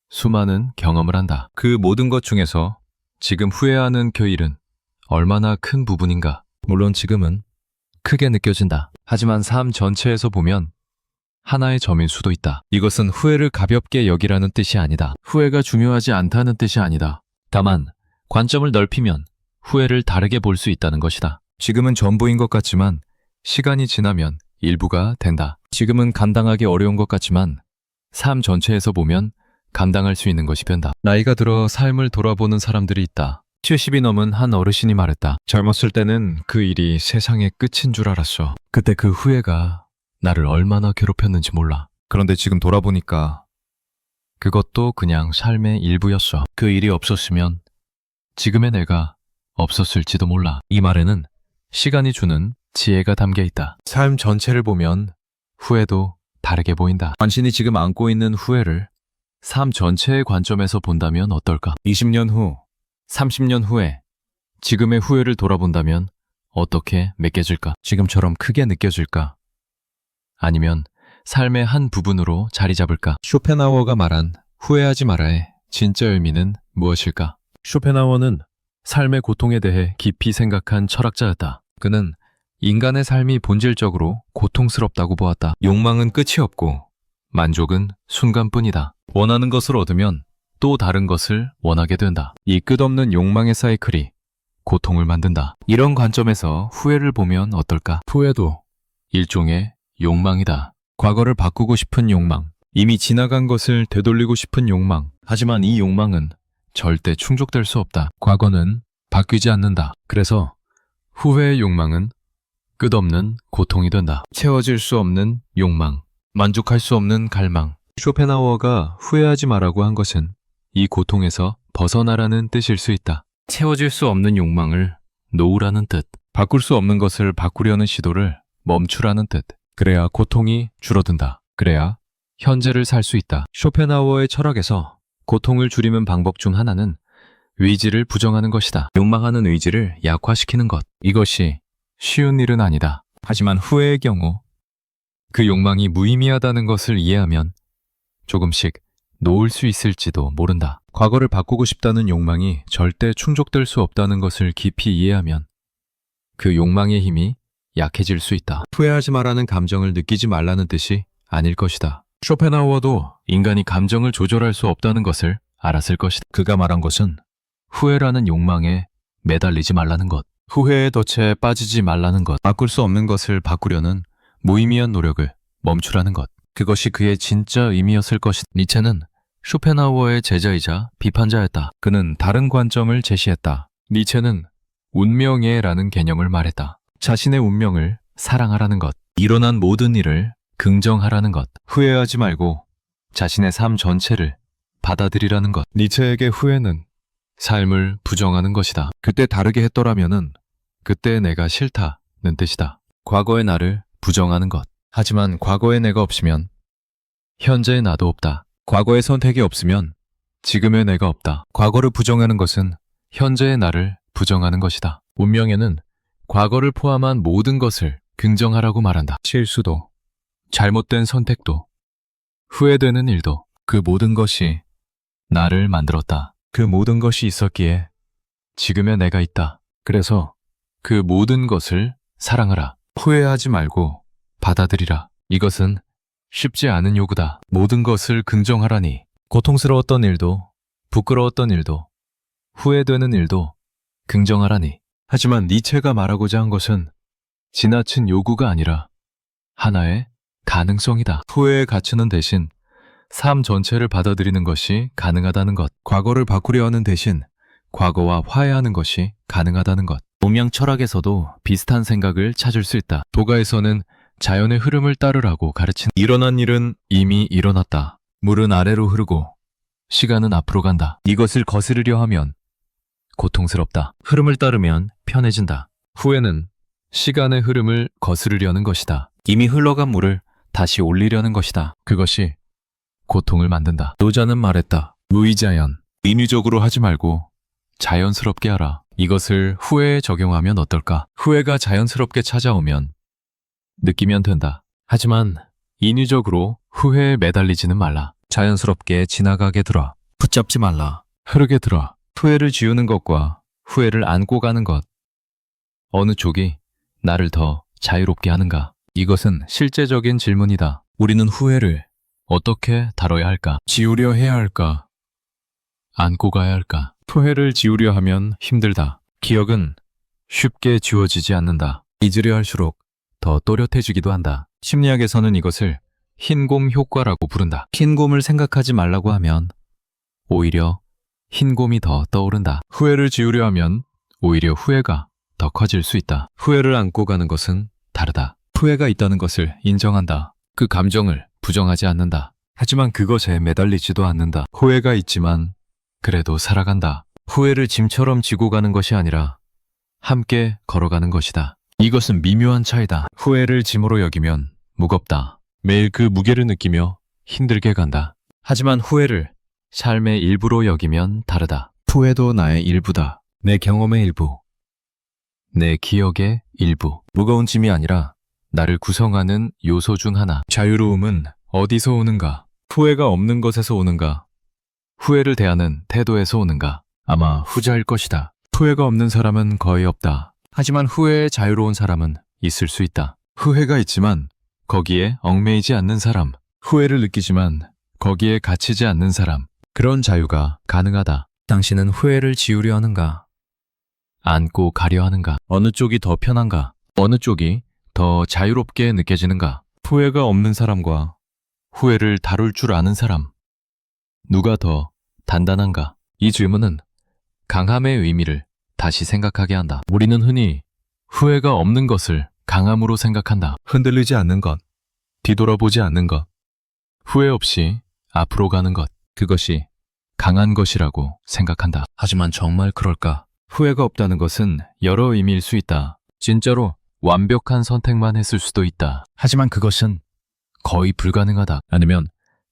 수많은 경험을 한다. 그 모든 것 중에서 지금 후회하는 그 일은 얼마나 큰 부분인가? 물론 지금은 크게 느껴진다. 하지만 삶 전체에서 보면 하나의 점일 수도 있다. 이것은 후회를 가볍게 여기라는 뜻이 아니다. 후회가 중요하지 않다는 뜻이 아니다. 다만 관점을 넓히면 후회를 다르게 볼 수 있다는 것이다. 지금은 전부인 것 같지만 시간이 지나면 일부가 된다. 지금은 감당하기 어려운 것 같지만 삶 전체에서 보면 감당할 수 있는 것이 된다. 나이가 들어 삶을 돌아보는 사람들이 있다. 70이 넘은 한 어르신이 말했다. 젊었을 때는 그 일이 세상의 끝인 줄 알았어. 그때 그 후회가 나를 얼마나 괴롭혔는지 몰라. 그런데 지금 돌아보니까 그것도 그냥 삶의 일부였어. 그 일이 없었으면 지금의 내가 없었을지도 몰라. 이 말에는 시간이 주는 지혜가 담겨 있다. 삶 전체를 보면 후회도 다르게 보인다. 당신이 지금 안고 있는 후회를 삶 전체의 관점에서 본다면 어떨까? 20년 후, 30년 후에 지금의 후회를 돌아본다면 어떻게 느껴질까? 지금처럼 크게 느껴질까? 아니면 삶의 한 부분으로 자리 잡을까? 쇼펜하우어가 말한 후회하지 말아의 진짜 의미는 무엇일까? 쇼펜하우어는 삶의 고통에 대해 깊이 생각한 철학자였다. 그는 인간의 삶이 본질적으로 고통스럽다고 보았다. 욕망은 끝이 없고 만족은 순간뿐이다. 원하는 것을 얻으면 또 다른 것을 원하게 된다. 이 끝없는 욕망의 사이클이 고통을 만든다. 이런 관점에서 후회를 보면 어떨까? 후회도 일종의 욕망이다. 과거를 바꾸고 싶은 욕망, 이미 지나간 것을 되돌리고 싶은 욕망. 하지만 이 욕망은 절대 충족될 수 없다. 과거는 바뀌지 않는다. 그래서 후회의 욕망은 끝없는 고통이 된다. 채워질 수 없는 욕망, 만족할 수 없는 갈망. 쇼펜하우어가 후회하지 말라고 한 것은 이 고통에서 벗어나라는 뜻일 수 있다. 채워질 수 없는 욕망을 놓으라는 뜻, 바꿀 수 없는 것을 바꾸려는 시도를 멈추라는 뜻. 그래야 고통이 줄어든다. 그래야 현재를 살 수 있다. 쇼펜하우어의 철학에서 고통을 줄이는 방법 중 하나는 의지를 부정하는 것이다. 욕망하는 의지를 약화시키는 것. 이것이 쉬운 일은 아니다. 하지만 후회의 경우 그 욕망이 무의미하다는 것을 이해하면 조금씩 놓을 수 있을지도 모른다. 과거를 바꾸고 싶다는 욕망이 절대 충족될 수 없다는 것을 깊이 이해하면 그 욕망의 힘이 약해질 수 있다. 후회하지 말라는 감정을 느끼지 말라는 뜻이 아닐 것이다. 쇼펜하우어도 인간이 감정을 조절할 수 없다는 것을 알았을 것이다. 그가 말한 것은 후회라는 욕망에 매달리지 말라는 것, 후회의 덫에 빠지지 말라는 것, 바꿀 수 없는 것을 바꾸려는 무의미한 노력을 멈추라는 것, 그것이 그의 진짜 의미였을 것이다. 니체는 쇼펜하우어의 제자이자 비판자였다. 그는 다른 관점을 제시했다. 니체는 운명애라는 개념을 말했다. 자신의 운명을 사랑하라는 것, 일어난 모든 일을 긍정하라는 것, 후회하지 말고 자신의 삶 전체를 받아들이라는 것. 니체에게 후회는 삶을 부정하는 것이다. 그때 다르게 했더라면은 그때 내가 싫다는 뜻이다. 과거의 나를 부정하는 것. 하지만 과거의 내가 없으면 현재의 나도 없다. 과거의 선택이 없으면 지금의 내가 없다. 과거를 부정하는 것은 현재의 나를 부정하는 것이다. 운명에는 과거를 포함한 모든 것을 긍정하라고 말한다. 실수도, 잘못된 선택도, 후회되는 일도, 그 모든 것이 나를 만들었다. 그 모든 것이 있었기에 지금의 내가 있다. 그래서 그 모든 것을 사랑하라. 후회하지 말고 받아들이라. 이것은 쉽지 않은 요구다. 모든 것을 긍정하라니. 고통스러웠던 일도, 부끄러웠던 일도, 후회되는 일도 긍정하라니. 하지만 니체가 말하고자 한 것은 지나친 요구가 아니라 하나의 가능성이다. 후회의 가치는 대신 삶 전체를 받아들이는 것이 가능하다는 것. 과거를 바꾸려 하는 대신 과거와 화해하는 것이 가능하다는 것. 동양 철학에서도 비슷한 생각을 찾을 수 있다. 도가에서는 자연의 흐름을 따르라고 가르친 일어난 일은 이미 일어났다. 물은 아래로 흐르고 시간은 앞으로 간다. 이것을 거스르려 하면 고통스럽다. 흐름을 따르면 편해진다. 후회는 시간의 흐름을 거스르려는 것이다. 이미 흘러간 물을 다시 올리려는 것이다. 그것이 고통을 만든다. 노자는 말했다. 무의자연, 인위적으로 하지 말고 자연스럽게 하라. 이것을 후회에 적용하면 어떨까? 후회가 자연스럽게 찾아오면 느끼면 된다. 하지만 인위적으로 후회에 매달리지는 말라. 자연스럽게 지나가게 들어. 붙잡지 말라. 흐르게 들어. 후회를 지우는 것과 후회를 안고 가는 것. 어느 쪽이 나를 더 자유롭게 하는가? 이것은 실제적인 질문이다. 우리는 후회를 어떻게 다뤄야 할까? 지우려 해야 할까? 안고 가야 할까? 후회를 지우려 하면 힘들다. 기억은 쉽게 지워지지 않는다. 잊으려 할수록 더 또렷해지기도 한다. 심리학에서는 이것을 흰곰 효과라고 부른다. 흰곰을 생각하지 말라고 하면 오히려 흰곰이 더 떠오른다. 후회를 지우려 하면 오히려 후회가 더 커질 수 있다. 후회를 안고 가는 것은 다르다. 후회가 있다는 것을 인정한다. 그 감정을 부정하지 않는다. 하지만 그것에 매달리지도 않는다. 후회가 있지만 그래도 살아간다. 후회를 짐처럼 지고 가는 것이 아니라 함께 걸어가는 것이다. 이것은 미묘한 차이다. 후회를 짐으로 여기면 무겁다. 매일 그 무게를 느끼며 힘들게 간다. 하지만 후회를 삶의 일부로 여기면 다르다. 후회도 나의 일부다. 내 경험의 일부. 내 기억의 일부. 무거운 짐이 아니라 나를 구성하는 요소 중 하나. 자유로움은 어디서 오는가? 후회가 없는 것에서 오는가? 후회를 대하는 태도에서 오는가? 아마 후자일 것이다. 후회가 없는 사람은 거의 없다. 하지만 후회에 자유로운 사람은 있을 수 있다. 후회가 있지만 거기에 얽매이지 않는 사람. 후회를 느끼지만 거기에 갇히지 않는 사람. 그런 자유가 가능하다. 당신은 후회를 지우려 하는가? 안고 가려 하는가? 어느 쪽이 더 편한가? 어느 쪽이 더 자유롭게 느껴지는가? 후회가 없는 사람과 후회를 다룰 줄 아는 사람. 누가 더 단단한가? 이 질문은 강함의 의미를 다시 생각하게 한다. 우리는 흔히 후회가 없는 것을 강함으로 생각한다. 흔들리지 않는 것, 뒤돌아보지 않는 것, 후회 없이 앞으로 가는 것, 그것이 강한 것이라고 생각한다. 하지만 정말 그럴까? 후회가 없다는 것은 여러 의미일 수 있다. 진짜로 완벽한 선택만 했을 수도 있다. 하지만 그것은 거의 불가능하다. 아니면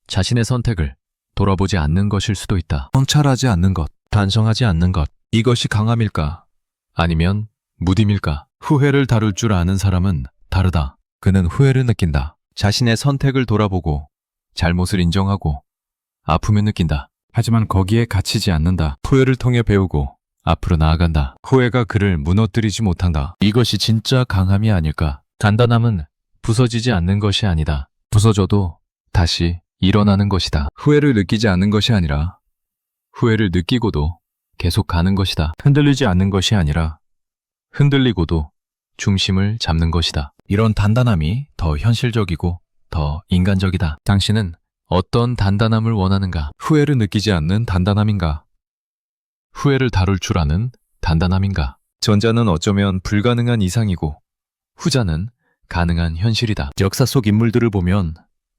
자신의 선택을 돌아보지 않는 것일 수도 있다. 성찰하지 않는 것, 반성하지 않는 것, 이것이 강함일까? 아니면 무딤일까? 후회를 다룰 줄 아는 사람은 다르다. 그는 후회를 느낀다. 자신의 선택을 돌아보고 잘못을 인정하고 아픔을 느낀다. 하지만 거기에 갇히지 않는다. 후회를 통해 배우고 앞으로 나아간다. 후회가 그를 무너뜨리지 못한다. 이것이 진짜 강함이 아닐까. 단단함은 부서지지 않는 것이 아니다. 부서져도 다시 일어나는 것이다. 후회를 느끼지 않는 것이 아니라 후회를 느끼고도 계속 가는 것이다. 흔들리지 않는 것이 아니라 흔들리고도 중심을 잡는 것이다. 이런 단단함이 더 현실적이고 더 인간적이다. 당신은 어떤 단단함을 원하는가? 후회를 느끼지 않는 단단함인가? 후회를 다룰 줄 아는 단단함인가? 전자는 어쩌면 불가능한 이상이고 후자는 가능한 현실이다. 역사 속 인물들을 보면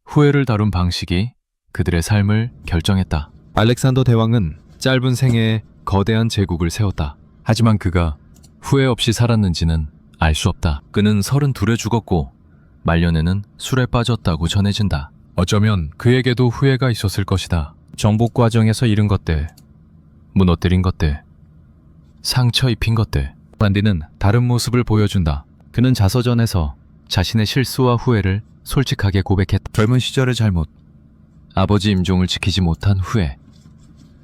후회를 다룬 방식이 그들의 삶을 결정했다. 알렉산더 대왕은 짧은 생애에 거대한 제국을 세웠다. 하지만 그가 후회 없이 살았는지는 알 수 없다. 그는 32에 죽었고 말년에는 술에 빠졌다고 전해진다. 어쩌면 그에게도 후회가 있었을 것이다. 정복 과정에서 잃은 것들, 무너뜨린 것들, 상처 입힌 것들. 란디는 다른 모습을 보여준다. 그는 자서전에서 자신의 실수와 후회를 솔직하게 고백했다. 젊은 시절의 잘못, 아버지 임종을 지키지 못한 후회,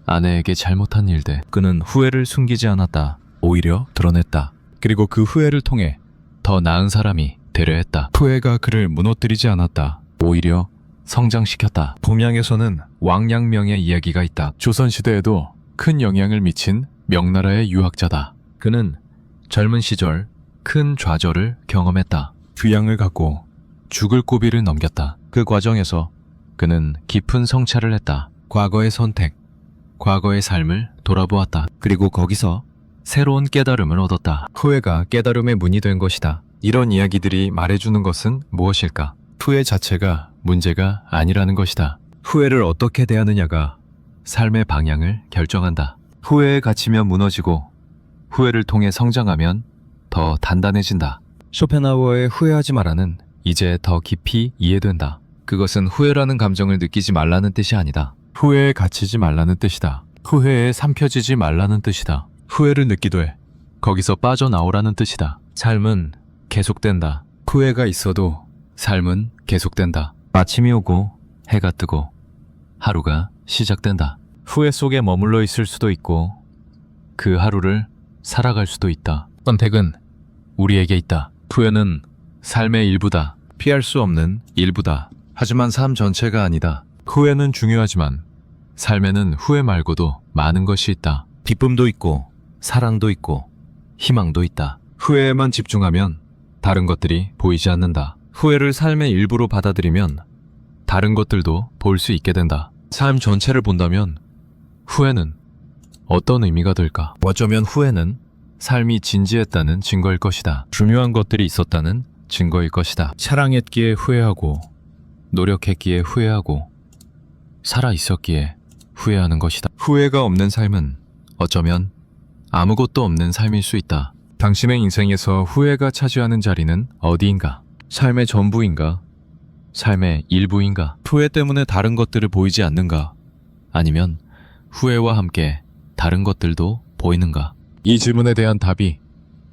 아내에게 잘못한 일들. 그는 후회를 숨기지 않았다. 오히려 드러냈다. 그리고 그 후회를 통해 더 나은 사람이 되려 했다. 후회가 그를 무너뜨리지 않았다. 오히려 성장시켰다. 동양에서는 왕양명의 이야기가 있다. 조선시대에도 큰 영향을 미친 명나라의 유학자다. 그는 젊은 시절 큰 좌절을 경험했다. 귀양을 갖고 죽을 고비를 넘겼다. 그 과정에서 그는 깊은 성찰을 했다. 과거의 선택, 과거의 삶을 돌아보았다. 그리고 거기서 새로운 깨달음을 얻었다. 후회가 깨달음의 문이 된 것이다. 이런 이야기들이 말해주는 것은 무엇일까? 후회 자체가 문제가 아니라는 것이다. 후회를 어떻게 대하느냐가 삶의 방향을 결정한다. 후회에 갇히면 무너지고 후회를 통해 성장하면 더 단단해진다. 쇼펜하우어의 후회하지 마라는 이제 더 깊이 이해된다. 그것은 후회라는 감정을 느끼지 말라는 뜻이 아니다. 후회에 갇히지 말라는 뜻이다. 후회에 삼켜지지 말라는 뜻이다. 후회를 느끼되 거기서 빠져나오라는 뜻이다. 삶은 계속된다. 후회가 있어도 삶은 계속된다. 아침이 오고 해가 뜨고 하루가 시작된다. 후회 속에 머물러 있을 수도 있고 그 하루를 살아갈 수도 있다. 선택은 우리에게 있다. 후회는 삶의 일부다. 피할 수 없는 일부다. 하지만 삶 전체가 아니다. 후회는 중요하지만 삶에는 후회 말고도 많은 것이 있다. 기쁨도 있고 사랑도 있고 희망도 있다. 후회에만 집중하면 다른 것들이 보이지 않는다. 후회를 삶의 일부로 받아들이면 다른 것들도 볼 수 있게 된다. 삶 전체를 본다면 후회는 어떤 의미가 될까? 어쩌면 후회는 삶이 진지했다는 증거일 것이다. 중요한 것들이 있었다는 증거일 것이다. 사랑했기에 후회하고 노력했기에 후회하고 살아 있었기에 후회하는 것이다. 후회가 없는 삶은 어쩌면 아무것도 없는 삶일 수 있다. 당신의 인생에서 후회가 차지하는 자리는 어디인가? 삶의 전부인가? 삶의 일부인가? 후회 때문에 다른 것들을 보이지 않는가? 아니면 후회와 함께 다른 것들도 보이는가? 이 질문에 대한 답이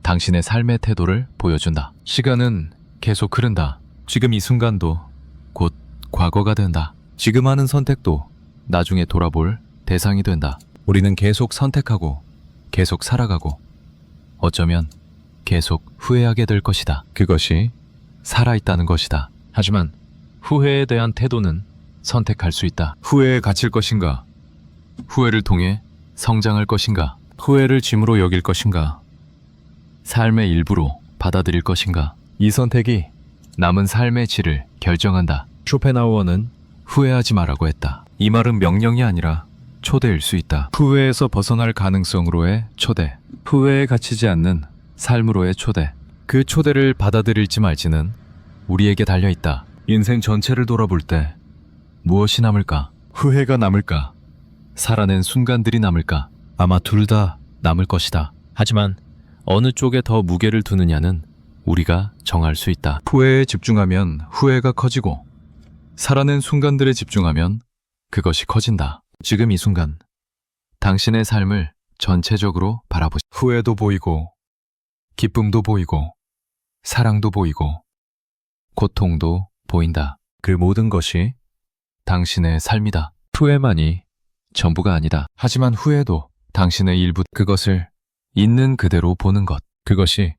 당신의 삶의 태도를 보여준다. 시간은 계속 흐른다. 지금 이 순간도 곧 과거가 된다. 지금 하는 선택도 나중에 돌아볼 대상이 된다. 우리는 계속 선택하고 계속 살아가고 어쩌면 계속 후회하게 될 것이다. 그것이 살아있다는 것이다. 하지만 후회에 대한 태도는 선택할 수 있다. 후회에 갇힐 것인가? 후회를 통해 성장할 것인가? 후회를 짐으로 여길 것인가? 삶의 일부로 받아들일 것인가? 이 선택이 남은 삶의 질을 결정한다. 쇼펜하우어는 후회하지 마라고 했다. 이 말은 명령이 아니라 초대일 수 있다. 후회에서 벗어날 가능성으로의 초대. 후회에 갇히지 않는 삶으로의 초대. 그 초대를 받아들일지 말지는 우리에게 달려있다. 인생 전체를 돌아볼 때 무엇이 남을까? 후회가 남을까? 살아낸 순간들이 남을까? 아마 둘 다 남을 것이다. 하지만 어느 쪽에 더 무게를 두느냐는 우리가 정할 수 있다. 후회에 집중하면 후회가 커지고 살아낸 순간들에 집중하면 그것이 커진다. 지금 이 순간 당신의 삶을 전체적으로 바라보시. 후회도 보이고 기쁨도 보이고 사랑도 보이고 고통도 보인다. 그 모든 것이 당신의 삶이다. 후회만이 전부가 아니다. 하지만 후회도 당신의 일부, 그것을 있는 그대로 보는 것. 그것이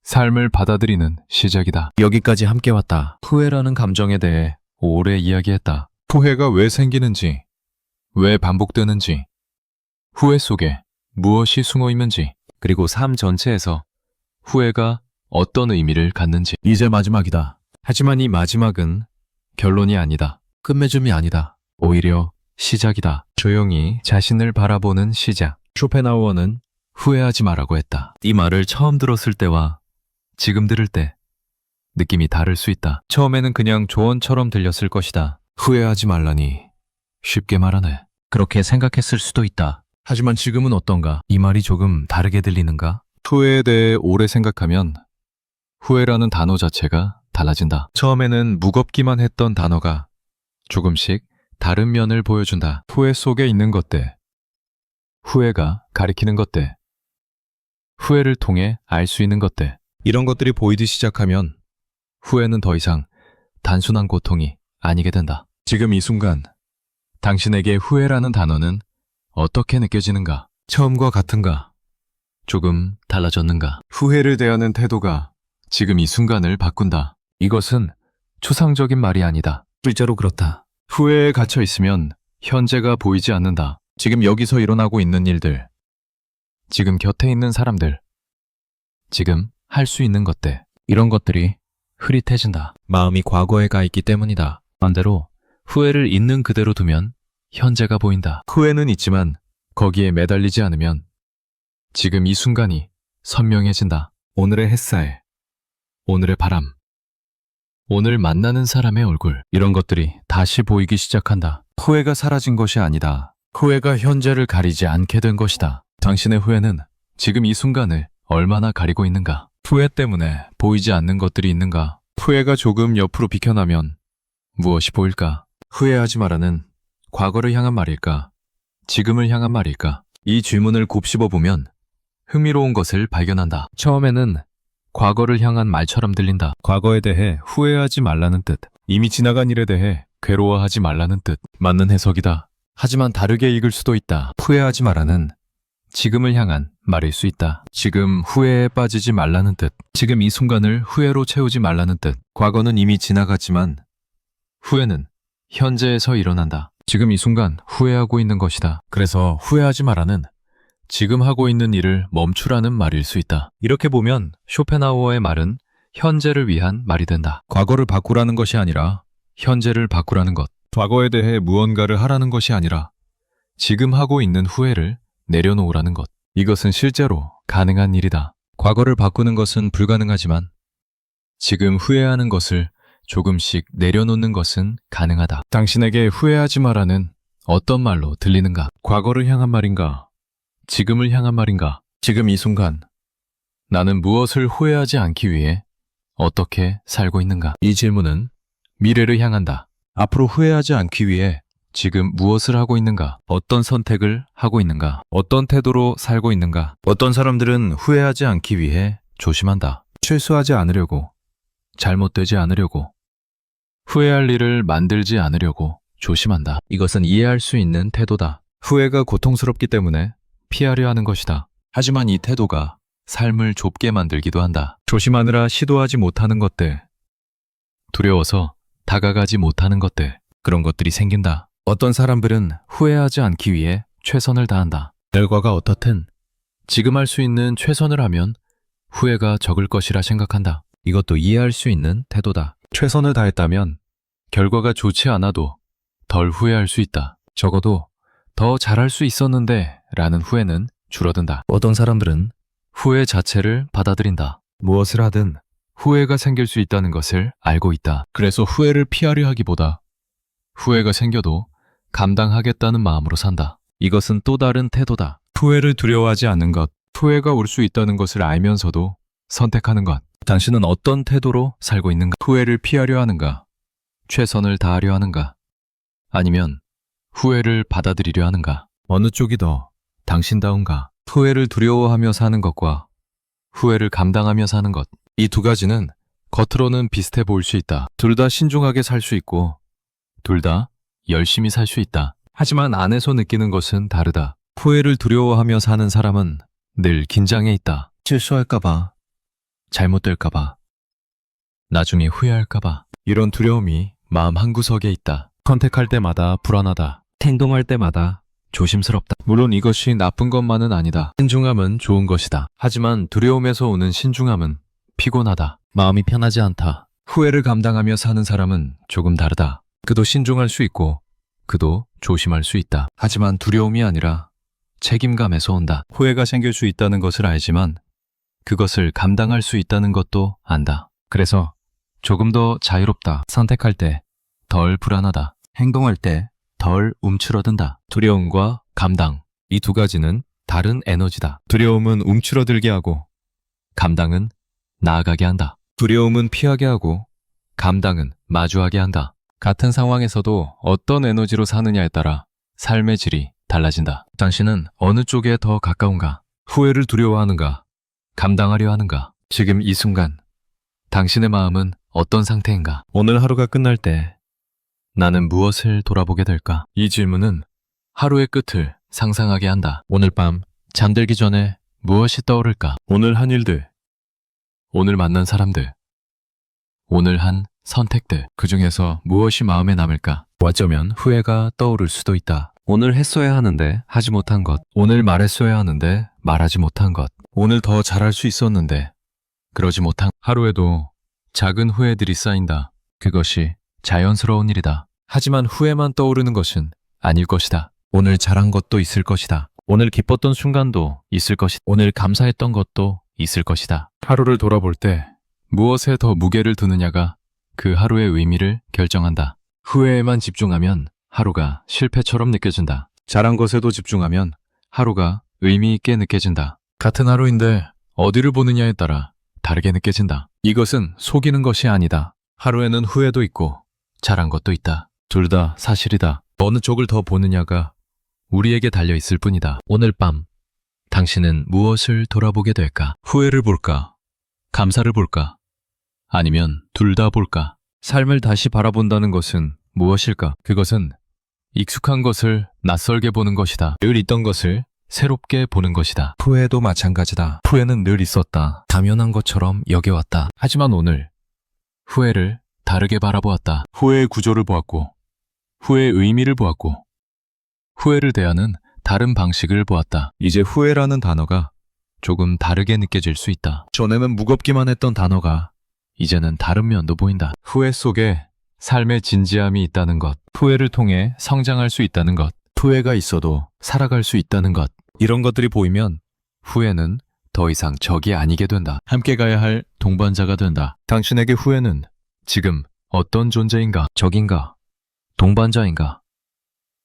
삶을 받아들이는 시작이다. 여기까지 함께 왔다. 후회라는 감정에 대해 오래 이야기했다. 후회가 왜 생기는지, 왜 반복되는지, 후회 속에 무엇이 숨어 있는지, 그리고 삶 전체에서 후회가 어떤 의미를 갖는지. 이제 마지막이다. 하지만 이 마지막은 결론이 아니다. 끝맺음이 아니다. 오히려 시작이다. 조용히 자신을 바라보는 시작. 쇼펜하우어는 후회하지 마라고 했다. 이 말을 처음 들었을 때와 지금 들을 때 느낌이 다를 수 있다. 처음에는 그냥 조언처럼 들렸을 것이다. 후회하지 말라니 쉽게 말하네. 그렇게 생각했을 수도 있다. 하지만 지금은 어떤가? 이 말이 조금 다르게 들리는가? 후회에 대해 오래 생각하면 후회라는 단어 자체가 달라진다. 처음에는 무겁기만 했던 단어가 조금씩 다른 면을 보여준다. 후회 속에 있는 것들, 후회가 가리키는 것들, 후회를 통해 알 수 있는 것들, 이런 것들이 보이기 시작하면 후회는 더 이상 단순한 고통이 아니게 된다. 지금 이 순간 당신에게 후회라는 단어는 어떻게 느껴지는가? 처음과 같은가? 조금 달라졌는가? 후회를 대하는 태도가 지금 이 순간을 바꾼다. 이것은 추상적인 말이 아니다. 실제로 그렇다. 후회에 갇혀 있으면 현재가 보이지 않는다. 지금 여기서 일어나고 있는 일들, 지금 곁에 있는 사람들, 지금 할 수 있는 것들, 이런 것들이 흐릿해진다. 마음이 과거에 가 있기 때문이다. 반대로 후회를 있는 그대로 두면 현재가 보인다. 후회는 있지만 거기에 매달리지 않으면 지금 이 순간이 선명해진다. 오늘의 햇살, 오늘의 바람, 오늘 만나는 사람의 얼굴, 이런 것들이 다시 보이기 시작한다. 후회가 사라진 것이 아니다. 후회가 현재를 가리지 않게 된 것이다. 당신의 후회는 지금 이 순간을 얼마나 가리고 있는가? 후회 때문에 보이지 않는 것들이 있는가? 후회가 조금 옆으로 비켜나면 무엇이 보일까? 후회하지 마라는 과거를 향한 말일까? 지금을 향한 말일까? 이 질문을 곱씹어 보면 흥미로운 것을 발견한다. 처음에는 과거를 향한 말처럼 들린다. 과거에 대해 후회하지 말라는 뜻, 이미 지나간 일에 대해 괴로워하지 말라는 뜻. 맞는 해석이다. 하지만 다르게 읽을 수도 있다. 후회하지 마라는 지금을 향한 말일 수 있다. 지금 후회에 빠지지 말라는 뜻, 지금 이 순간을 후회로 채우지 말라는 뜻. 과거는 이미 지나갔지만 후회는 현재에서 일어난다. 지금 이 순간 후회하고 있는 것이다. 그래서 후회하지 마라는 지금 하고 있는 일을 멈추라는 말일 수 있다. 이렇게 보면 쇼펜하우어의 말은 현재를 위한 말이 된다. 과거를 바꾸라는 것이 아니라 현재를 바꾸라는 것. 과거에 대해 무언가를 하라는 것이 아니라 지금 하고 있는 후회를 내려놓으라는 것. 이것은 실제로 가능한 일이다. 과거를 바꾸는 것은 불가능하지만 지금 후회하는 것을 조금씩 내려놓는 것은 가능하다. 당신에게 후회하지 마라는 어떤 말로 들리는가? 과거를 향한 말인가? 지금을 향한 말인가? 지금 이 순간 나는 무엇을 후회하지 않기 위해 어떻게 살고 있는가? 이 질문은 미래를 향한다. 앞으로 후회하지 않기 위해 지금 무엇을 하고 있는가? 어떤 선택을 하고 있는가? 어떤 태도로 살고 있는가? 어떤 사람들은 후회하지 않기 위해 조심한다. 실수하지 않으려고, 잘못되지 않으려고, 후회할 일을 만들지 않으려고 조심한다. 이것은 이해할 수 있는 태도다. 후회가 고통스럽기 때문에 피하려 하는 것이다. 하지만 이 태도가 삶을 좁게 만들기도 한다. 조심하느라 시도하지 못하는 것들, 두려워서 다가가지 못하는 것들, 그런 것들이 생긴다. 어떤 사람들은 후회하지 않기 위해 최선을 다한다. 결과가 어떻든 지금 할 수 있는 최선을 하면 후회가 적을 것이라 생각한다. 이것도 이해할 수 있는 태도다. 최선을 다했다면 결과가 좋지 않아도 덜 후회할 수 있다. 적어도 더 잘할 수 있었는데 라는 후회는 줄어든다. 어떤 사람들은 후회 자체를 받아들인다. 무엇을 하든 후회가 생길 수 있다는 것을 알고 있다. 그래서 후회를 피하려 하기보다 후회가 생겨도 감당하겠다는 마음으로 산다. 이것은 또 다른 태도다. 후회를 두려워하지 않는 것, 후회가 올 수 있다는 것을 알면서도 선택하는 것. 당신은 어떤 태도로 살고 있는가? 후회를 피하려 하는가? 최선을 다하려 하는가? 아니면 후회를 받아들이려 하는가? 어느 쪽이 더 당신다운가? 후회를 두려워하며 사는 것과 후회를 감당하며 사는 것. 이 두 가지는 겉으로는 비슷해 보일 수 있다. 둘 다 신중하게 살 수 있고 둘 다 열심히 살 수 있다. 하지만 안에서 느끼는 것은 다르다. 후회를 두려워하며 사는 사람은 늘 긴장해 있다. 실수할까봐, 잘못될까봐, 나중에 후회할까봐. 이런 두려움이 마음 한구석에 있다. 선택할 때마다 불안하다. 행동할 때마다 조심스럽다. 물론 이것이 나쁜 것만은 아니다. 신중함은 좋은 것이다. 하지만 두려움에서 오는 신중함은 피곤하다. 마음이 편하지 않다. 후회를 감당하며 사는 사람은 조금 다르다. 그도 신중할 수 있고 그도 조심할 수 있다. 하지만 두려움이 아니라 책임감에서 온다. 후회가 생길 수 있다는 것을 알지만 그것을 감당할 수 있다는 것도 안다. 그래서 조금 더 자유롭다. 선택할 때 덜 불안하다. 행동할 때 덜 움츠러든다. 두려움과 감당, 이 두 가지는 다른 에너지다. 두려움은 움츠러들게 하고 감당은 나아가게 한다. 두려움은 피하게 하고 감당은 마주하게 한다. 같은 상황에서도 어떤 에너지로 사느냐에 따라 삶의 질이 달라진다. 당신은 어느 쪽에 더 가까운가? 후회를 두려워하는가? 감당하려 하는가? 지금 이 순간 당신의 마음은 어떤 상태인가? 오늘 하루가 끝날 때 나는 무엇을 돌아보게 될까? 이 질문은 하루의 끝을 상상하게 한다. 오늘 밤 잠들기 전에 무엇이 떠오를까? 오늘 한 일들, 오늘 만난 사람들, 오늘 한 선택들, 그 중에서 무엇이 마음에 남을까? 어쩌면 후회가 떠오를 수도 있다. 오늘 했어야 하는데 하지 못한 것, 오늘 말했어야 하는데 말하지 못한 것, 오늘 더 잘할 수 있었는데 그러지 못한. 하루에도 작은 후회들이 쌓인다. 그것이 자연스러운 일이다. 하지만 후회만 떠오르는 것은 아닐 것이다. 오늘 잘한 것도 있을 것이다. 오늘 기뻤던 순간도 있을 것이다. 오늘 감사했던 것도 있을 것이다. 하루를 돌아볼 때 무엇에 더 무게를 두느냐가 그 하루의 의미를 결정한다. 후회에만 집중하면 하루가 실패처럼 느껴진다. 잘한 것에도 집중하면 하루가 의미 있게 느껴진다. 같은 하루인데 어디를 보느냐에 따라 다르게 느껴진다. 이것은 속이는 것이 아니다. 하루에는 후회도 있고 잘한 것도 있다. 둘 다 사실이다. 어느 쪽을 더 보느냐가 우리에게 달려 있을 뿐이다. 오늘 밤 당신은 무엇을 돌아보게 될까? 후회를 볼까? 감사를 볼까? 아니면 둘 다 볼까? 삶을 다시 바라본다는 것은 무엇일까? 그것은 익숙한 것을 낯설게 보는 것이다. 늘 있던 것을 새롭게 보는 것이다. 후회도 마찬가지다. 후회는 늘 있었다. 당연한 것처럼 여겨왔다. 하지만 오늘 후회를 다르게 바라보았다. 후회의 구조를 보았고, 후회의 의미를 보았고, 후회를 대하는 다른 방식을 보았다. 이제 후회라는 단어가 조금 다르게 느껴질 수 있다. 전에는 무겁기만 했던 단어가 이제는 다른 면도 보인다. 후회 속에 삶의 진지함이 있다는 것, 후회를 통해 성장할 수 있다는 것, 후회가 있어도 살아갈 수 있다는 것, 이런 것들이 보이면 후회는 더 이상 적이 아니게 된다. 함께 가야 할 동반자가 된다. 당신에게 후회는 지금 어떤 존재인가? 적인가? 동반자인가?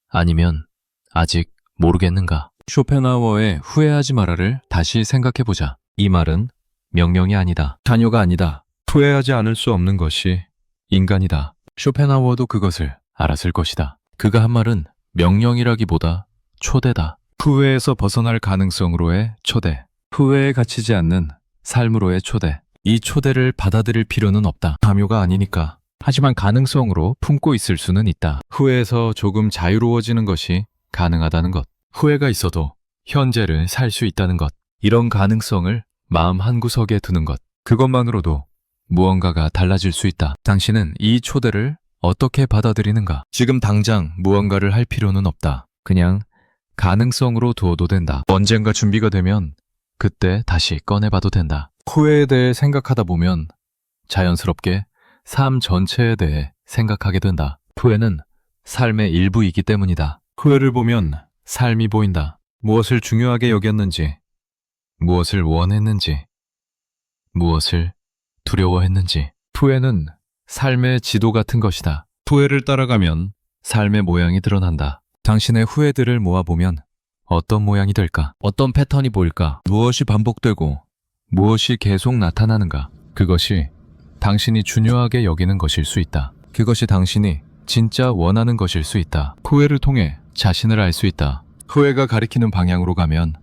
아니면 아직 모르겠는가? 쇼펜하우어의 후회하지 마라를 다시 생각해보자. 이 말은 명령이 아니다. 단요가 아니다. 후회하지 않을 수 없는 것이 인간이다. 쇼펜하우어도 그것을 알았을 것이다. 그가 한 말은 명령이라기보다 초대다. 후회에서 벗어날 가능성으로의 초대. 후회에 갇히지 않는 삶으로의 초대. 이 초대를 받아들일 필요는 없다. 담요가 아니니까. 하지만 가능성으로 품고 있을 수는 있다. 후회에서 조금 자유로워지는 것이 가능하다는 것. 후회가 있어도 현재를 살 수 있다는 것. 이런 가능성을 마음 한구석에 두는 것. 그것만으로도 무언가가 달라질 수 있다. 당신은 이 초대를 어떻게 받아들이는가? 지금 당장 무언가를 할 필요는 없다. 그냥 가능성으로 두어도 된다. 언젠가 준비가 되면 그때 다시 꺼내봐도 된다. 후회에 대해 생각하다 보면 자연스럽게 삶 전체에 대해 생각하게 된다. 후회는 삶의 일부이기 때문이다. 후회를 보면 삶이 보인다. 무엇을 중요하게 여겼는지, 무엇을 원했는지, 무엇을 두려워했는지. 후회는 삶의 지도 같은 것이다. 후회를 따라가면 삶의 모양이 드러난다. 당신의 후회들을 모아보면 어떤 모양이 될까? 어떤 패턴이 보일까? 무엇이 반복되고 무엇이 계속 나타나는가? 그것이 당신이 중요하게 여기는 것일 수 있다. 그것이 당신이 진짜 원하는 것일 수 있다. 후회를 통해 자신을 알 수 있다. 후회가 가리키는 방향으로 가면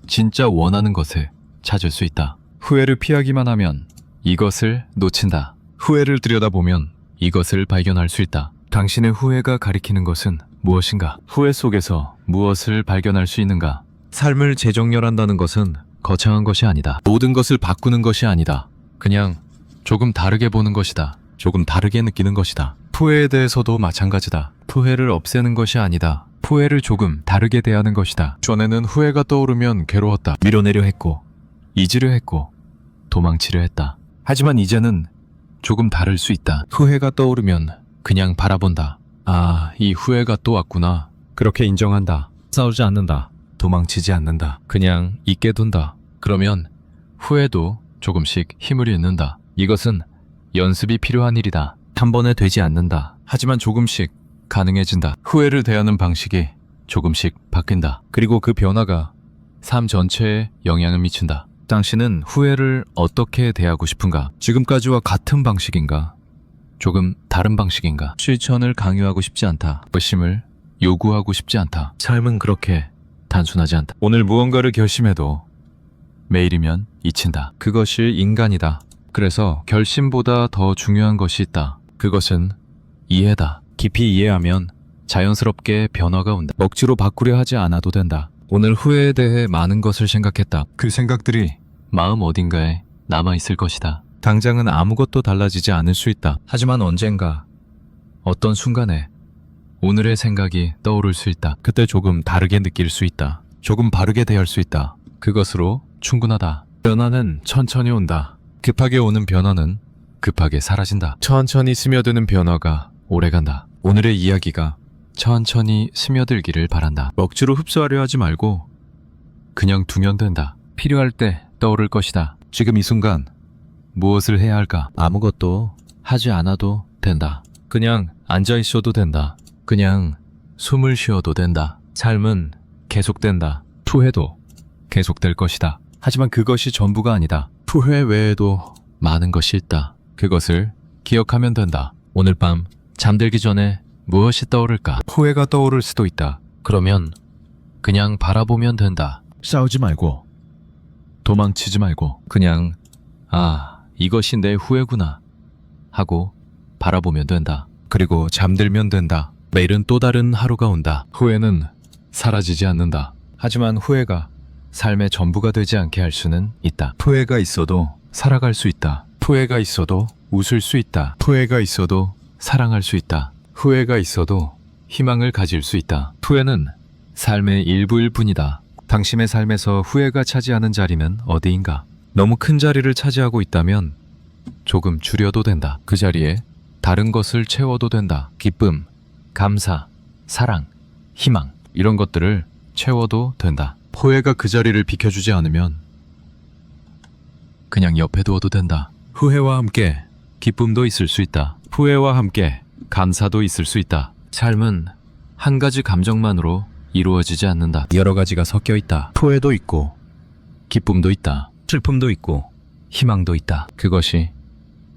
진짜 원하는 것을 찾을 수 있다. 후회를 피하기만 하면 이것을 놓친다. 후회를 들여다보면 이것을 발견할 수 있다. 당신의 후회가 가리키는 것은 무엇인가? 후회 속에서 무엇을 발견할 수 있는가? 삶을 재정렬한다는 것은 거창한 것이 아니다. 모든 것을 바꾸는 것이 아니다. 그냥 조금 다르게 보는 것이다. 조금 다르게 느끼는 것이다. 후회에 대해서도 마찬가지다. 후회를 없애는 것이 아니다. 후회를 조금 다르게 대하는 것이다. 전에는 후회가 떠오르면 괴로웠다. 밀어내려 했고, 잊으려 했고, 도망치려 했다. 하지만 이제는 조금 다를 수 있다. 후회가 떠오르면 그냥 바라본다. 아, 이 후회가 또 왔구나. 그렇게 인정한다. 싸우지 않는다. 도망치지 않는다. 그냥 있게 둔다. 그러면 후회도 조금씩 힘을 잃는다. 이것은 연습이 필요한 일이다. 한 번에 되지 않는다. 하지만 조금씩 가능해진다. 후회를 대하는 방식이 조금씩 바뀐다. 그리고 그 변화가 삶 전체에 영향을 미친다. 당신은 후회를 어떻게 대하고 싶은가? 지금까지와 같은 방식인가? 조금 다른 방식인가? 실천을 강요하고 싶지 않다. 의심을 요구하고 싶지 않다. 삶은 그렇게 단순하지 않다. 오늘 무언가를 결심해도 매일이면 잊힌다. 그것이 인간이다. 그래서 결심보다 더 중요한 것이 있다. 그것은 이해다. 깊이 이해하면 자연스럽게 변화가 온다. 억지로 바꾸려 하지 않아도 된다. 오늘 후회에 대해 많은 것을 생각했다. 그 생각들이 마음 어딘가에 남아있을 것이다. 당장은 아무것도 달라지지 않을 수 있다. 하지만 언젠가 어떤 순간에 오늘의 생각이 떠오를 수 있다. 그때 조금 다르게 느낄 수 있다. 조금 바르게 대할 수 있다. 그것으로 충분하다. 변화는 천천히 온다. 급하게 오는 변화는 급하게 사라진다. 천천히 스며드는 변화가 오래간다. 오늘의 이야기가 천천히 스며들기를 바란다. 억지로 흡수하려 하지 말고 그냥 두면 된다. 필요할 때 떠오를 것이다. 지금 이 순간 무엇을 해야 할까? 아무것도 하지 않아도 된다. 그냥 앉아 있어도 된다. 그냥 숨을 쉬어도 된다. 삶은 계속된다. 후회도 계속될 것이다. 하지만 그것이 전부가 아니다. 후회 외에도 많은 것이 있다. 그것을 기억하면 된다. 오늘 밤 잠들기 전에 무엇이 떠오를까? 후회가 떠오를 수도 있다. 그러면 그냥 바라보면 된다. 싸우지 말고 도망치지 말고 그냥 이것이 내 후회구나 하고 바라보면 된다. 그리고 잠들면 된다. 매일은 또 다른 하루가 온다. 후회는 사라지지 않는다. 하지만 후회가 삶의 전부가 되지 않게 할 수는 있다. 후회가 있어도 살아갈 수 있다. 후회가 있어도 웃을 수 있다. 후회가 있어도 사랑할 수 있다. 후회가 있어도 희망을 가질 수 있다. 후회는 삶의 일부일 뿐이다. 당신의 삶에서 후회가 차지하는 자리는 어디인가? 너무 큰 자리를 차지하고 있다면 조금 줄여도 된다. 그 자리에 다른 것을 채워도 된다. 기쁨, 감사, 사랑, 희망 이런 것들을 채워도 된다. 후회가 그 자리를 비켜주지 않으면 그냥 옆에 두어도 된다. 후회와 함께 기쁨도 있을 수 있다. 후회와 함께 감사도 있을 수 있다. 삶은 한 가지 감정만으로 이루어지지 않는다. 여러 가지가 섞여 있다. 후회도 있고 기쁨도 있다. 슬픔도 있고 희망도 있다. 그것이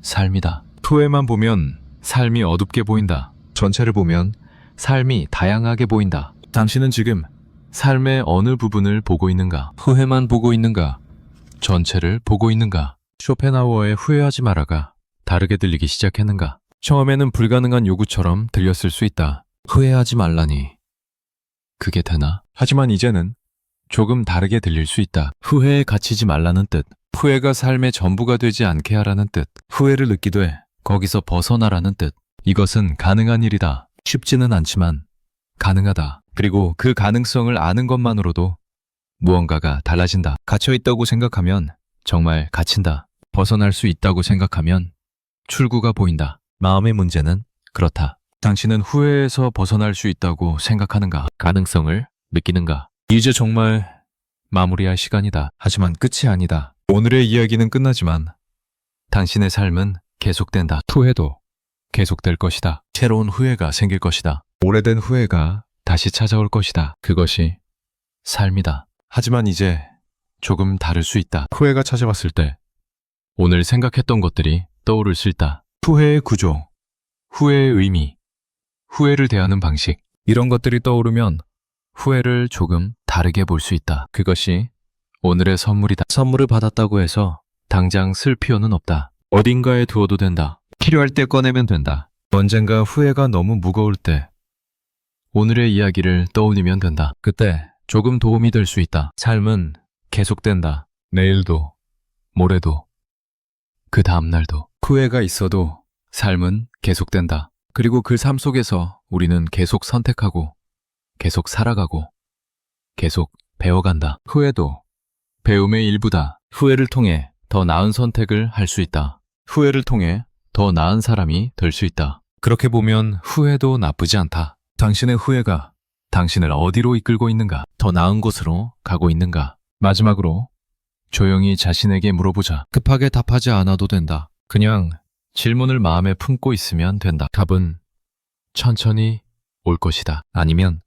삶이다. 후회만 보면 삶이 어둡게 보인다. 전체를 보면 삶이 다양하게 보인다. 당신은 지금 삶의 어느 부분을 보고 있는가? 후회만 보고 있는가? 전체를 보고 있는가? 쇼펜하우어의 후회하지 마라가 다르게 들리기 시작했는가? 처음에는 불가능한 요구처럼 들렸을 수 있다. 후회하지 말라니. 그게 되나? 하지만 이제는 조금 다르게 들릴 수 있다. 후회에 갇히지 말라는 뜻. 후회가 삶의 전부가 되지 않게 하라는 뜻. 후회를 느끼되 거기서 벗어나라는 뜻. 이것은 가능한 일이다. 쉽지는 않지만 가능하다. 그리고 그 가능성을 아는 것만으로도 무언가가 달라진다. 갇혀있다고 생각하면 정말 갇힌다. 벗어날 수 있다고 생각하면 출구가 보인다. 마음의 문제는 그렇다. 당신은 후회에서 벗어날 수 있다고 생각하는가? 가능성을 느끼는가? 이제 정말 마무리할 시간이다. 하지만 끝이 아니다. 오늘의 이야기는 끝나지만 당신의 삶은 계속된다. 후회도 계속될 것이다. 새로운 후회가 생길 것이다. 오래된 후회가 다시 찾아올 것이다. 그것이 삶이다. 하지만 이제 조금 다를 수 있다. 후회가 찾아왔을 때 오늘 생각했던 것들이 떠오를 수 있다. 후회의 구조, 후회의 의미, 후회를 대하는 방식 이런 것들이 떠오르면 후회를 조금 다르게 볼 수 있다. 그것이 오늘의 선물이다. 선물을 받았다고 해서 당장 쓸 필요는 없다. 어딘가에 두어도 된다. 필요할 때 꺼내면 된다. 언젠가 후회가 너무 무거울 때 오늘의 이야기를 떠올리면 된다. 그때 조금 도움이 될 수 있다. 삶은 계속된다. 내일도, 모레도, 그 다음날도. 후회가 있어도 삶은 계속된다. 그리고 그 삶 속에서 우리는 계속 선택하고, 계속 살아가고, 계속 배워간다. 후회도 배움의 일부다. 후회를 통해 더 나은 선택을 할 수 있다. 후회를 통해 더 나은 사람이 될 수 있다. 그렇게 보면 후회도 나쁘지 않다. 당신의 후회가 당신을 어디로 이끌고 있는가? 더 나은 곳으로 가고 있는가? 마지막으로 조용히 자신에게 물어보자. 급하게 답하지 않아도 된다. 그냥 질문을 마음에 품고 있으면 된다. 답은 천천히 올 것이다. 아니면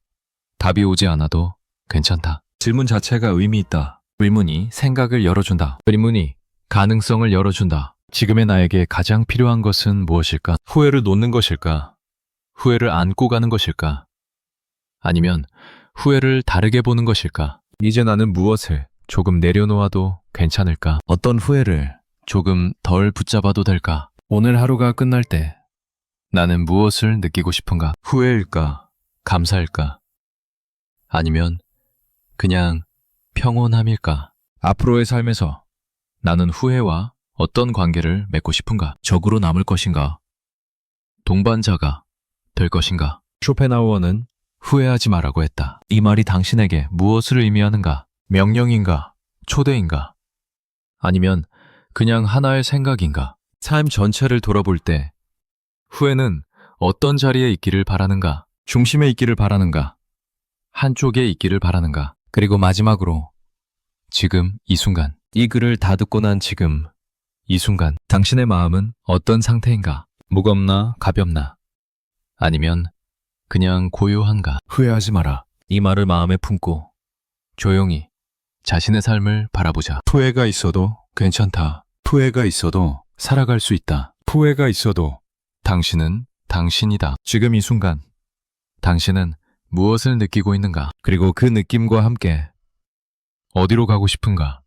답이 오지 않아도 괜찮다. 질문 자체가 의미 있다. 의문이 생각을 열어준다. 의문이 가능성을 열어준다. 지금의 나에게 가장 필요한 것은 무엇일까? 후회를 놓는 것일까? 후회를 안고 가는 것일까? 아니면 후회를 다르게 보는 것일까? 이제 나는 무엇을 조금 내려놓아도 괜찮을까? 어떤 후회를 조금 덜 붙잡아도 될까? 오늘 하루가 끝날 때 나는 무엇을 느끼고 싶은가? 후회일까? 감사일까? 아니면 그냥 평온함일까? 앞으로의 삶에서 나는 후회와 어떤 관계를 맺고 싶은가? 적으로 남을 것인가? 동반자가 될 것인가? 쇼펜하우어는 후회하지 마라고 했다. 이 말이 당신에게 무엇을 의미하는가? 명령인가? 초대인가? 아니면 그냥 하나의 생각인가? 삶 전체를 돌아볼 때 후회는 어떤 자리에 있기를 바라는가? 중심에 있기를 바라는가? 한쪽에 있기를 바라는가? 그리고 마지막으로 지금 이 순간, 이 글을 다 듣고 난 지금 이 순간 당신의 마음은 어떤 상태인가? 무겁나 가볍나? 아니면 그냥 고요한가? 후회하지 마라. 이 말을 마음에 품고 조용히 자신의 삶을 바라보자. 후회가 있어도 괜찮다. 후회가 있어도 살아갈 수 있다. 후회가 있어도 당신은 당신이다. 지금 이 순간 당신은 무엇을 느끼고 있는가? 그리고 그 느낌과 함께 어디로 가고 싶은가?